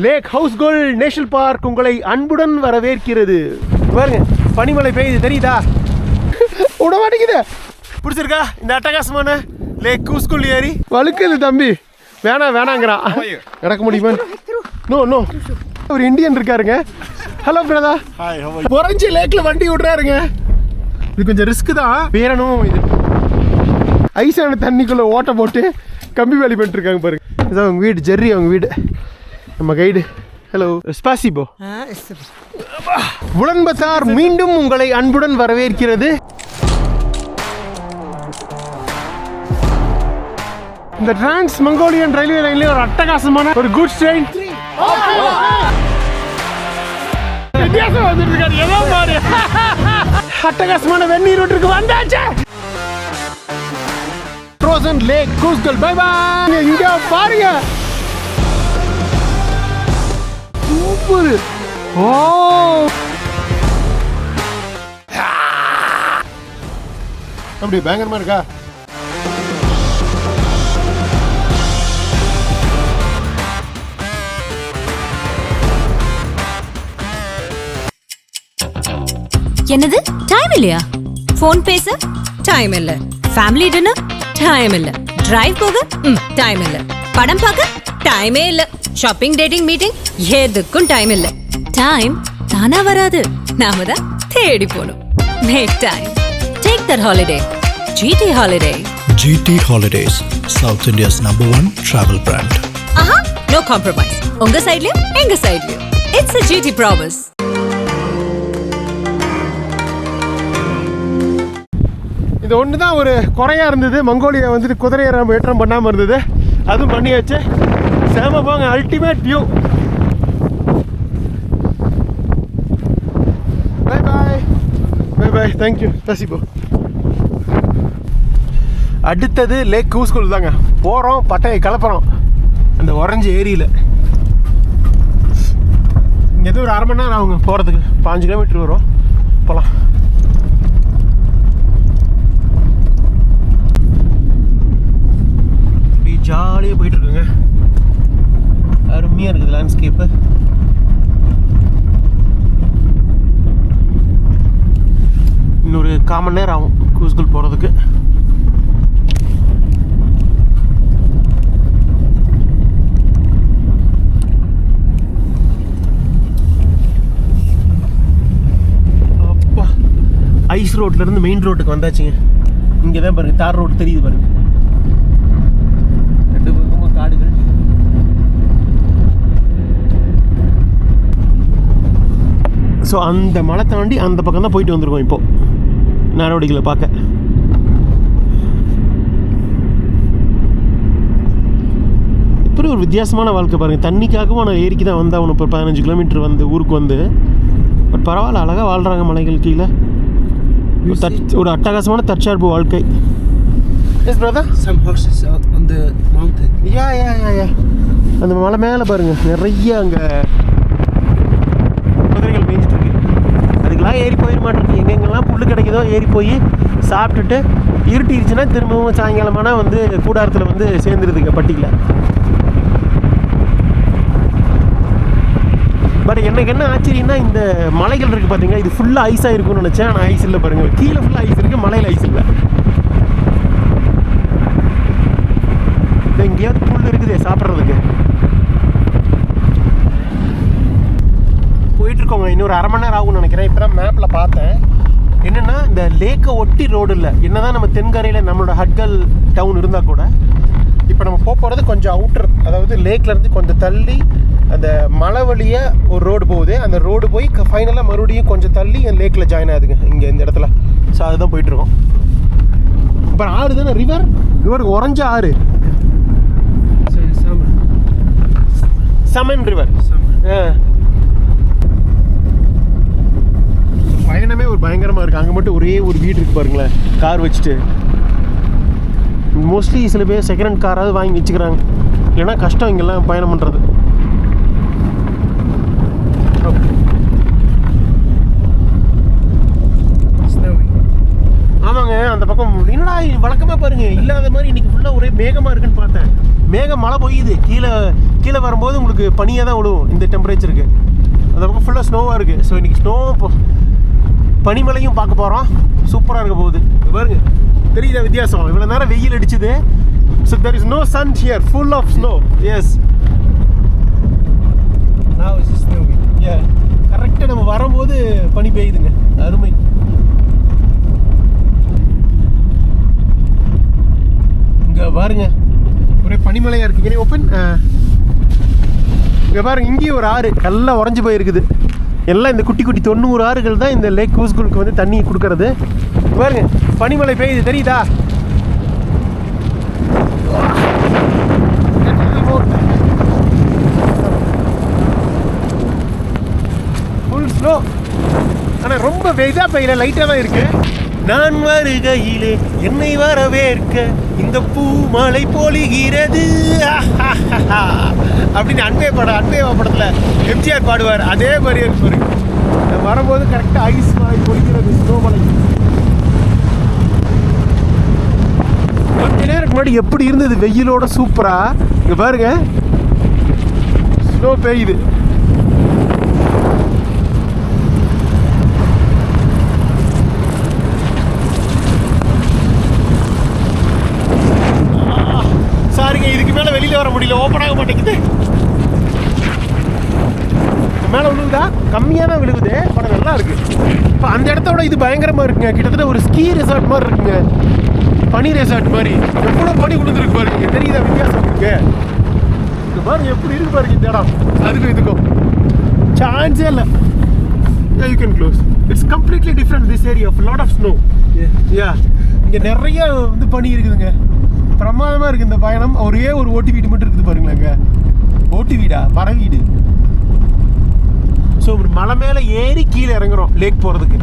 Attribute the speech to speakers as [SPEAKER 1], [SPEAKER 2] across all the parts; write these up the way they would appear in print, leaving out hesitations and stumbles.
[SPEAKER 1] Lakh house gold national park உங்களை அன்புடன் வரவேற்கிறது. பாருங்க பனிமலை பெய்யுது, தெரியுதா? விட மாட்டேங்குது. பிடிச்சிருக்கா இந்த அட்டகாசமான லேக் ஹவுஸ் கோல்ட் ஏரி? வழுக்குது தம்பி, வேணாங்கிறான். நடக்க முடியுமா? நோ ஒரு இந்தியன் இருக்காருங்க. ஹலோ பிரதா. பொறஞ்சி லேக்ல வண்டி விடுறாருங்க. இது கொஞ்சம் ரிஸ்க் தான். வேறனும் இது ஐஸான தண்ணிக்குள்ள ஓட்ட போட்டு கம்பி வேலி பண்ணிட்டு இருக்காங்க பாருங்க. இதான் அவங்க வீடு, ஜெர்ரி அவங்க வீடு. நம்ம கைடு. ஹலோ ஸ்பாசிபோ. உலன்பசார் மீண்டும் உங்களை அன்புடன் வரவேற்கிறது. இந்த டிரான்ஸ் மங்கோலியன் ரயில்வே லைன்ல ஒரு அட்டகாசமான ஒரு குட்ஸ் ட்ரெயின் வித்தியாசம் வந்துட்டு இருக்காரு. ஏதோ பாரு அட்டகாசமான வெந்நீர் ரோட்டுக்கு வந்தாச்சு. Frozen lake Khuvsgul. Bye bye. இங்க பாருங்க, சூப்பர். ஓ அப்படி பயங்கரமா இருக்கா?
[SPEAKER 2] என்னது டைம் இல்லையா? போன் பேச டைம் இல்ல, ஃபேமிலி டின்னர் டைம் இல்ல, டிரைவ் போக டைம் இல்ல, படம் பார்க்க டைமே இல்ல, ஷாப்பிங் டேட்டிங் மீட்டிங் எதுக்கும் டைம் இல்ல. டைம் தானா வராது, நாம தான் தேடி போணும். Make time, take that holiday. GT Holiday.
[SPEAKER 3] GT Holidays, South India's #1 travel brand.
[SPEAKER 2] ஆஹா, no compromise. உங்க சைடுலயும் எங்க சைடுலயும். It's a GT promise.
[SPEAKER 1] இது ஒன்று தான் ஒரு குறையாக இருந்தது. மங்கோலியா வந்துட்டு குதிரை ஏற்றம் பண்ணாமல் இருந்தது. அதுவும் பண்ணியாச்சு. சேம போங்க, ultimate view. Bye bye. Bye bye, thank you. தசிபோ. அடுத்தது லேக் கூஸ்கூல் தாங்க. போகிறோம், பட்டையை கலப்புறோம் அந்த ஒரஞ்சு ஏரியில். இங்கே எதுவும் ஒரு 1/2 மணி நேரம் ஆகுங்க போகிறதுக்கு. 5 கிலோமீட்டர் வரும். போகலாம். ஜாலியாக போயிட்டு இருக்குங்க. அருமையாக இருக்குது லேண்ட்ஸ்கேப்பு. இன்னொரு 1/4 மணி நேரம் ஆகும் கூஸ்கூல் போகிறதுக்கு. அப்பா, ஐஸ் ரோட்லேருந்து மெயின் ரோட்டுக்கு வந்தாச்சுங்க. இங்கே தான் பாருங்கள், தார் ரோடு தெரியுது பாருங்கள். காடுகள். ஸோ அந்த மலை தாண்டி அந்த பக்கம் தான் போயிட்டு வந்திருக்கோம் இப்போ நடவடிக்கைகளை பார்க்க. இப்படி ஒரு வித்தியாசமான வாழ்க்கை பாருங்கள். தண்ணிக்காகவும் நான் ஏரிக்கு தான் வந்தேன். அவனு இப்போ 15 கிலோமீட்டர் வந்து ஊருக்கு வந்து. பட் பரவாயில்ல, அழகாக வாழ்கிறாங்க மலைகள் கீழே. ஒரு அட்டகாசமான தற்சார்பு வாழ்க்கை. Yes, brother.
[SPEAKER 4] Some horses are on the mountain.
[SPEAKER 1] Yeah. அந்த மலை மேலே பாருங்க, நிறைய அங்கே குதிரைகள் மேய்ஞ்சிட்டு இருக்கு. அதுக்கெல்லாம் ஏறி போயிட மாட்டேருக்கு. எங்கெங்கெல்லாம் புல் கிடைக்குதோ ஏறி போய் சாப்பிட்டுட்டு இருட்டிடுச்சுன்னா திரும்பவும் சாயங்காலமானா வந்து கூடாரத்தில் வந்து சேர்ந்துருதுங்க பட்டியில். பட் எனக்கு என்ன ஆச்சரியம்னா, இந்த மலைகள் இருக்குது பார்த்தீங்கன்னா, இது ஃபுல்லாக ஐஸாக இருக்கும்னு நினச்சேன். ஆனால் ஐஸ் இல்லை பாருங்கள். கீழே ஃபுல்லாக ஐஸ் இருக்குது, மலையில் ஐஸ் இல்லை. எங்கேயாவது புல் இருக்குது சாப்பிட்றதுக்கு. போயிட்டுருக்கோங்க. இன்னொரு 1/2 மணி நேரம் ஆகும்னு நினைக்கிறேன். இப்போ தான் மேப்பில் பார்த்தேன். என்னென்னா, இந்த லேக்கை ஒட்டி ரோடு இல்லை. என்ன தான் நம்ம தென்கரையில் நம்மளோட ஹட்கல் டவுன் இருந்தால் கூட, இப்போ நம்ம போகிறது கொஞ்சம் அவுட்டர். அதாவது லேக்லேருந்து கொஞ்சம் தள்ளி அந்த மலை வழியாக ஒரு ரோடு போகுது. அந்த ரோடு போய் ஃபைனலாக மறுபடியும் கொஞ்சம் தள்ளி லேக்கில் ஜாயின் ஆகுதுங்க இங்கே இந்த இடத்துல. ஸோ அதுதான் போயிட்டுருக்கோம். அப்புறம் ஆறு தானே, ரிவர் உறைஞ்ச ஆறு. சமன் ரிவர். பயணமே ஒரு பயங்கரமாக இருக்குது. அங்கே மட்டும் ஒரே ஒரு வீடு இருக்குது பாருங்களேன், கார் வச்சுட்டு. மோஸ்ட்லி சில பேர் செகண்ட் ஹேண்ட் காராவது வாங்கி வச்சுக்கிறாங்க. இல்லைன்னா கஷ்டம் இங்கெல்லாம் பயணம் பண்ணுறது. ஆமாங்க, அந்த பக்கம் என்னடா வழக்கமாக பாருங்க இல்லாத மாதிரி இன்னைக்கு ஃபுல்லாக ஒரே மேகமாக இருக்குன்னு பார்த்தேன். மேகம் மழை பொய்யுது. கீழே வரும்போது உங்களுக்கு பனியாக தான் விழுவும் இந்த டெம்பரேச்சருக்கு. அந்த பக்கம் ஃபுல்லாக ஸ்னோவாக இருக்குது. ஸோ இன்றைக்கி பனிமலையும் பார்க்க போகிறோம். சூப்பராக இருக்க போகுது. பாருங்க தெரியுதா வித்தியாசம்? இவ்வளோ நேரம் வெயில் அடிச்சுது. So there is no sun here, full of snow. Yes.
[SPEAKER 4] Now it's snowing.
[SPEAKER 1] Yeah. கரெக்டாக நம்ம வரும்போது பனி பெய்யுதுங்க. அருமை. இங்கே பாருங்க ஒரே பனிமலையாக இருக்குது. இங்கே ஓப்பன். இங்கே பாருங்க இங்கேயும் ஒரு ஆறு எல்லாம் உறைஞ்சி போயிருக்குது. எல்லாம் இந்த குட்டி குட்டி 90 ஆறுகள் தான் இந்த லேக் கூஸ்குலுக்கு வந்து தண்ணி கொடுக்கறது. பாருங்க பனிமலை பெய்யுது தெரியுதா? Full slow. ஆனால் ரொம்ப வெயிட்டாக பெய்யல, லைட்டாக தான் இருக்கு. நான் வருகையிலே என்னை வரவேற்க இந்த பூ மழை பொழிகிறது அப்படின்னு அன்பே படத்தில் எம்ஜிஆர் பாடுவார். அதே மாதிரி இருக்கு. வரும்போது கரெக்டாக ஐஸ் மழை பொழிகிறது, ஸ்னோ மழை. கொஞ்ச நேரத்துக்கு முன்னாடி எப்படி இருந்தது வெயிலோட சூப்பரா. இங்க பாருங்க ஸ்னோ பெய்யுது. சாரிங்க இதுக்கு மேல வெளியில வர முடியல, ஓப்பன் ஆக மாட்டேங்குது. மேலே விழுகுதா? கம்மியாக தான் விழுகுது. படம் நல்லா இருக்கு. இப்போ அந்த இடத்தோட இது பயங்கரமாக இருக்குங்க. கிட்டத்தட்ட ஒரு ஸ்கீ ரெசார்ட் மாதிரி இருக்குங்க. பனி ரெசார்ட் மாதிரி. எவ்வளோ பனி விழுந்துருக்கு பாருங்க. தெரியுதா வித்தியாசம் இருக்கு? இந்த பாருங்க எப்படி இருக்கு பாருங்க இந்த இடம். அதுக்கும் இதுக்கும் சான்ஸே இல்லை. You can close. It's completely different this area. Lot of snow. Yeah இங்கே நிறைய வந்து பனி இருக்குதுங்க. பிரமாதமாக இருக்குது இந்த பயணம். ஒரே ஒரு ஓட்டு வீடு மட்டும் இருக்குது பாருங்களேங்க. ஓட்டு வீடா? மர வீடு. ஸோ மலை மேலே ஏறி கீழே இறங்குறோம் லேக் போகிறதுக்கு.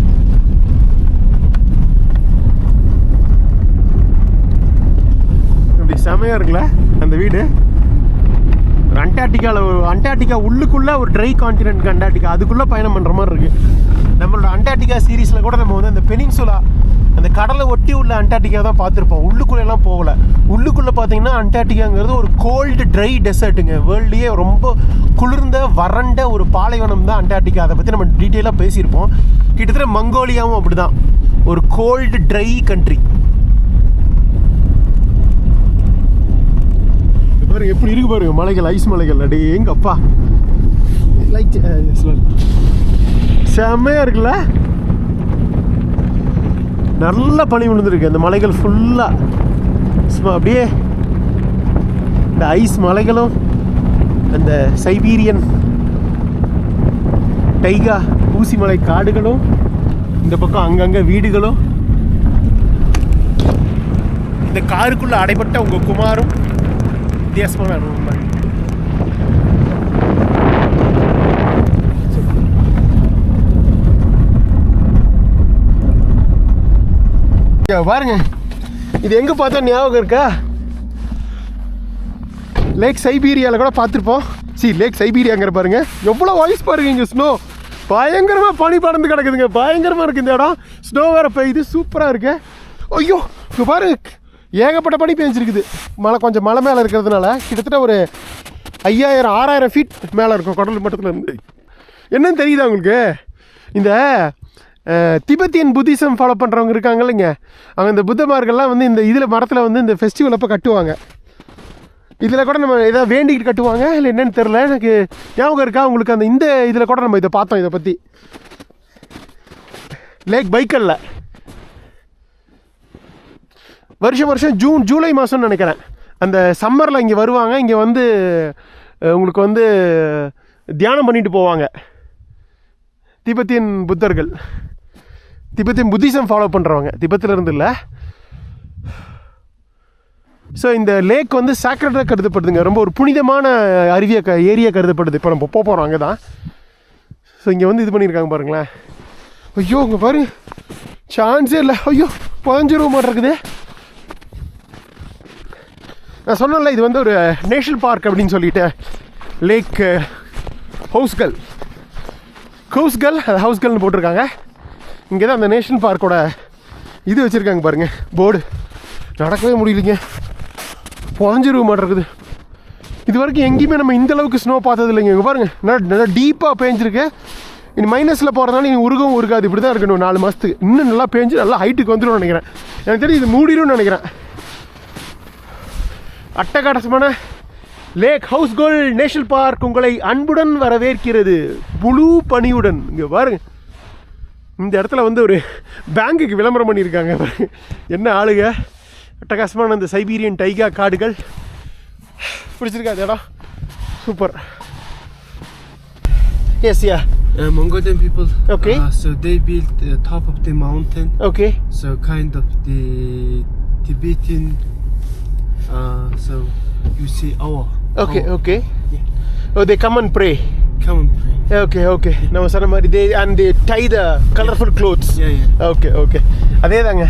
[SPEAKER 1] அப்படி செமையாக இருக்குல்ல அந்த வீடு. ஒரு அண்டார்டிகா உள்ளுக்குள்ளே ஒரு ட்ரை கான்டினென்ட் அண்டார்டிகா அதுக்குள்ளே பயணம் பண்ணுற மாதிரி இருக்குது. நம்மளோட அண்டார்டிகா சீரீஸில் கூட நம்ம வந்து அந்த பெனின்சுலா அந்த கடலை ஒட்டி உள்ள அண்டார்டிகா தான் பார்த்துருப்போம். உள்ளுக்குள்ளெல்லாம் போகலை. உள்ளுக்குள்ளே பார்த்தீங்கன்னா அண்டார்டிகாங்கிறது ஒரு கோல்டு ட்ரை டெசர்ட்டுங்க. வேர்ல்ட்லேயே ரொம்ப குளிர்ந்த வறண்ட ஒரு பாலைவனம் தான் அண்டார்டிகா. அதை பற்றி நம்ம டீட்டெயிலாக பேசியிருப்போம். கிட்டத்தட்ட மங்கோலியாவும் அப்படி தான் ஒரு கோல்டு ட்ரை கண்ட்ரி. பாருங்க எப்படி இருக்கு பாருங்க மலைகள், ஐஸ் மலைகள். அடே எங்க அப்பா லைக் செம்மையாக இருக்குல்ல. நல்ல பனி விழுந்துருக்கு அந்த மலைகள் ஃபுல்லாக. அப்படியே இந்த ஐஸ் மலைகளும் அந்த சைபீரியன் டைகா ஊசி மலை காடுகளும் இந்த பக்கம் அங்கங்கே வீடுகளும் இந்த காருக்குள்ளே அடைபட்ட உங்கள் குமாரும் வித்தியாசமான அனுபவம் தான். பாருங்க இது எங்கே பார்த்தா ஞாபகம் இருக்கா? லேக் சைபீரியாவில் கூட பார்த்துருப்போம். லேக் சைபீரியாங்கிற பாருங்க எவ்வளோ வாய்ஸ் பாருங்க. இங்கே ஸ்னோ பயங்கரமாக பனி பறந்து கிடக்குதுங்க. பயங்கரமாக இருக்குது இந்த இடம். ஸ்னோ வேறு பெய்யுது. சூப்பராக இருக்கு. ஐயோ இங்கே பாருங்க ஏகப்பட்ட பனி பெஞ்சிருக்குது. கொஞ்சம் மலை மேலே இருக்கிறதுனால கிட்டத்தட்ட ஒரு 5000-6000 ஃபீட் மேலே இருக்கும் கடல் மட்டத்தில் இருந்து. என்னன்னு தெரியுதா உங்களுக்கு? இந்த திபெத்தியன் புத்திசம் ஃபாலோ பண்ணுறவங்க இருக்காங்க இல்லைங்க, அவங்க இந்த புத்தமார்கள்லாம் வந்து இந்த இதில் மரத்தில் வந்து இந்த ஃபெஸ்டிவல் அப்போ கட்டுவாங்க. இதில் கூட நம்ம எதாவது வேண்டிக்கிட்டு கட்டுவாங்க இல்லை என்னென்னு தெரில. எனக்கு ஞாபகம் இருக்கா உங்களுக்கு? அந்த இந்த இதில் கூட நம்ம இதை பார்த்தோம். இதை பற்றி லேக் பைக்கல்ல வருஷம் ஜூலை மாதம்னு நினைக்கிறேன் அந்த சம்மரில் இங்கே வருவாங்க. இங்கே வந்து உங்களுக்கு வந்து தியானம் பண்ணிட்டு போவாங்க திபெத்தியன் புத்தர்கள். திபெத்தியன் புத்திசம் ஃபாலோ பண்ணுறவங்க, திபெத்தில் இருந்து இல்லை. ஸோ இந்த லேக் வந்து சாக்ரடாக கருதப்படுதுங்க. ரொம்ப ஒரு புனிதமான ஏரியா கருதப்படுது. இப்போ நம்ம போகிறோம் அங்கே தான். ஸோ இங்கே வந்து இது பண்ணியிருக்காங்க பாருங்களேன். ஐயோ இங்கே பாருங்க சான்ஸே இல்லை. ஐயோ 15 ரூபா மாதிரி இருக்குது. நான் சொன்னேன்ல இது வந்து ஒரு நேஷ்னல் பார்க் அப்படின்னு சொல்லிட்டு. லேக் ஹவுஸ்கல் அது ஹவுஸ்கல்னு போட்டிருக்காங்க. இங்கே தான் அந்த நேஷ்னல் பார்க்கோட இது வச்சுருக்காங்க பாருங்கள் போர்டு. நடக்கவே முடியலைங்க, புதஞ்சிருக்க மாட்டேருக்குது. இது வரைக்கும் எங்கேயுமே நம்ம இந்த அளவுக்கு ஸ்னோ பார்த்தது இல்லைங்க. இங்கே பாருங்கள், நல்லா டீப்பாக பேஞ்சிருக்கு. இனி மைனஸில் போகிறதுனால இங்கே உருகவும் உருக்காது, இப்படி தான் இருக்கணும் 4 மாதத்துக்கு. இன்னும் நல்லா பேஞ்சு நல்லா ஹைட்டுக்கு வந்துடும் நினைக்கிறேன். எனக்கு தெரியும் இது மூடிடும்னு நினைக்கிறேன். அட்டகாசமான lake house gold national park உங்களை அன்புடன் வரவேற்கிறது, முழு பனியுடன். இங்கே பாருங்க, இந்த இடத்துல வந்து ஒரு பேங்குக்கு விளம்பரம் பண்ணியிருக்காங்க. என்ன ஆளுங்க, அட்டகாசமான அந்த சைபீரியன் டைகா காடுகள். பிடிச்சிருக்கா அந்த இடம்? Super. Yes yeah.
[SPEAKER 4] Mongolian people.
[SPEAKER 1] Okay.
[SPEAKER 4] So they built the top of the mountain.
[SPEAKER 1] Okay.
[SPEAKER 4] So kind of the Tibetan. So you see our.
[SPEAKER 1] Okay okay. Oh, they come and pray.
[SPEAKER 4] Come and pray.
[SPEAKER 1] Okay okay. நம்ம சொன்ன மாதிரி they tie the colorful clothes.
[SPEAKER 4] Yeah.
[SPEAKER 1] Okay okay. அதே தாங்க,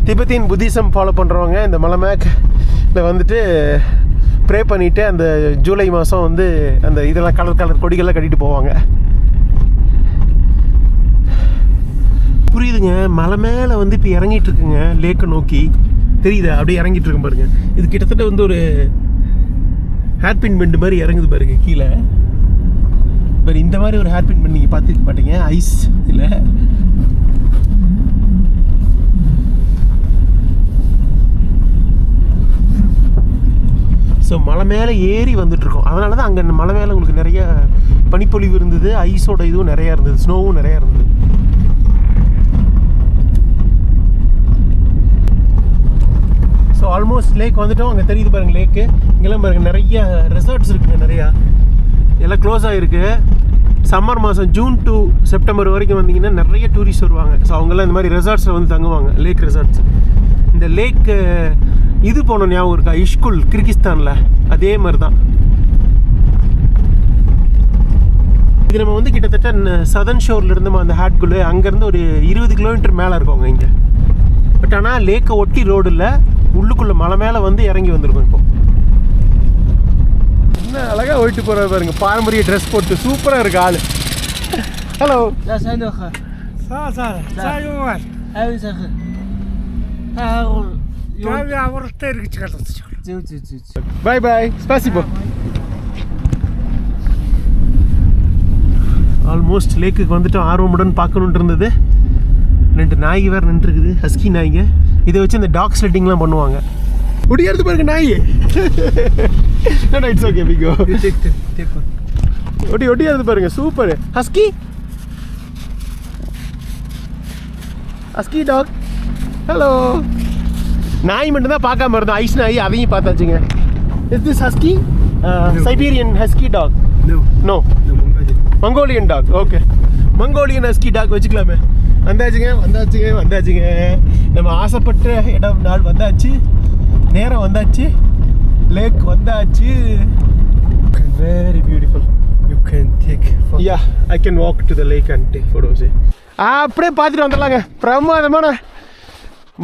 [SPEAKER 1] Tibetan Buddhism follow பண்ணுறவங்க இந்த மலை மேக்கில் வந்துட்டு pray பண்ணிவிட்டு அந்த ஜூலை மாதம் வந்து அந்த இதெல்லாம் கலர் கொடிகள்லாம் கட்டிட்டு போவாங்க. புரியுதுங்க, மலை மேலே வந்து இப்போ இறங்கிட்டு இருக்குங்க லேக்கை நோக்கி. தெரியுதா? அப்படியே இறங்கிட்டு இருக்கும் பாருங்க. இது கிட்டத்தட்ட வந்து ஒரு ஹேர்பின் பெண்டு மாதிரி இறங்குது பாருங்க கீழே. பாரு, இந்த மாதிரி ஒரு ஹேர்பின் பெண்ட் நீங்கள் பார்த்துருக்க மாட்டீங்க ஐஸ் இல்லை. ஸோ மலை மேலே ஏறி வந்துட்டுருக்கோம். அதனால தான் அங்கே மலை மேலே உங்களுக்கு நிறைய பனிப்பொழிவு இருந்தது, ஐஸோட இதுவும் நிறையா இருந்தது, ஸ்னோவும் நிறையா இருந்தது. ஸோ ஆல்மோஸ்ட் லேக் வந்துட்டோம். அங்கே தெரியுது பாருங்கள் லேக்கு. இங்கெல்லாம் பாருங்கள் நிறைய ரெசார்ட்ஸ் இருக்குங்க, நிறையா எல்லாம் க்ளோஸ் ஆகிருக்கு. சம்மர் மாதம் ஜூன் டு செப்டம்பர் வரைக்கும் வந்தீங்கன்னா நிறைய டூரிஸ்ட் வருவாங்க. ஸோ அவங்கெல்லாம் இந்த மாதிரி ரெசார்ட்ஸில் வந்து தங்குவாங்க, லேக் ரெசார்ட்ஸ். இந்த லேக்கு இது போன ஞாபகம் இருக்கா, இஷ்குல் கிர்கிஸ்தானில்? அதே மாதிரி தான் இது. நம்ம வந்து கிட்டத்தட்ட சதர்ன் ஷோரில் இருந்தோம் அந்த ஹேட்குள்ளே, அங்கேருந்து ஒரு 20 கிலோமீட்டர் மேலே இருக்கோங்க இங்கே. பட் ஆனால் லேக்கை ஒட்டி ரோடு இல்லை, உள்ளுக்குள்ளே மலை மேலே வந்து இறங்கி வந்திருக்கோம். இப்போ என்ன அழகாக ஓயிட்டு போகிற பாருங்க, பாரம்பரிய ட்ரெஸ் போட்டு சூப்பராக இருக்கு ஆள். ஹலோ. பாய் பாய், ஸ்பாசிபோ. ஆல்மோஸ்ட் லேக்குக்கு வந்துட்டு ஆர்வமுடன் பார்க்கணுன்ட்டு இருந்தது. 2 நாய்க்கு வேறு நின்றுருக்குது, ஹஸ்கி நாய்ங்க. இதை வச்சு இந்த டாக் ஸ்லெட்டிங்லாம் பண்ணுவாங்க. ஒடியாருது பாருங்க நாய். It's okay pico. ஒடியாருது பாருங்க, சூப்பர். Husky talk. ஹலோ. நாய் மட்டும்தான் பார்க்காம இருந்தோம், ஐஸ் நாய், அதையும் பார்த்தாச்சுங்க. Is this husky? Siberian husky dog? No, Mongolian dog. Okay, Mongolian husky dog வச்சுக்கலாமே. வந்தாச்சுங்க. நம்ம ஆசைப்பட்ட இடம் நாள் வந்தாச்சு, நேரம் வந்தாச்சு, லேக் வந்தாச்சு. Very beautiful.
[SPEAKER 4] You can take photos.
[SPEAKER 1] Yeah, I can walk to the lake and take photos. அப்படியே பார்த்துட்டு வந்துடலாங்க. பிரமாதமான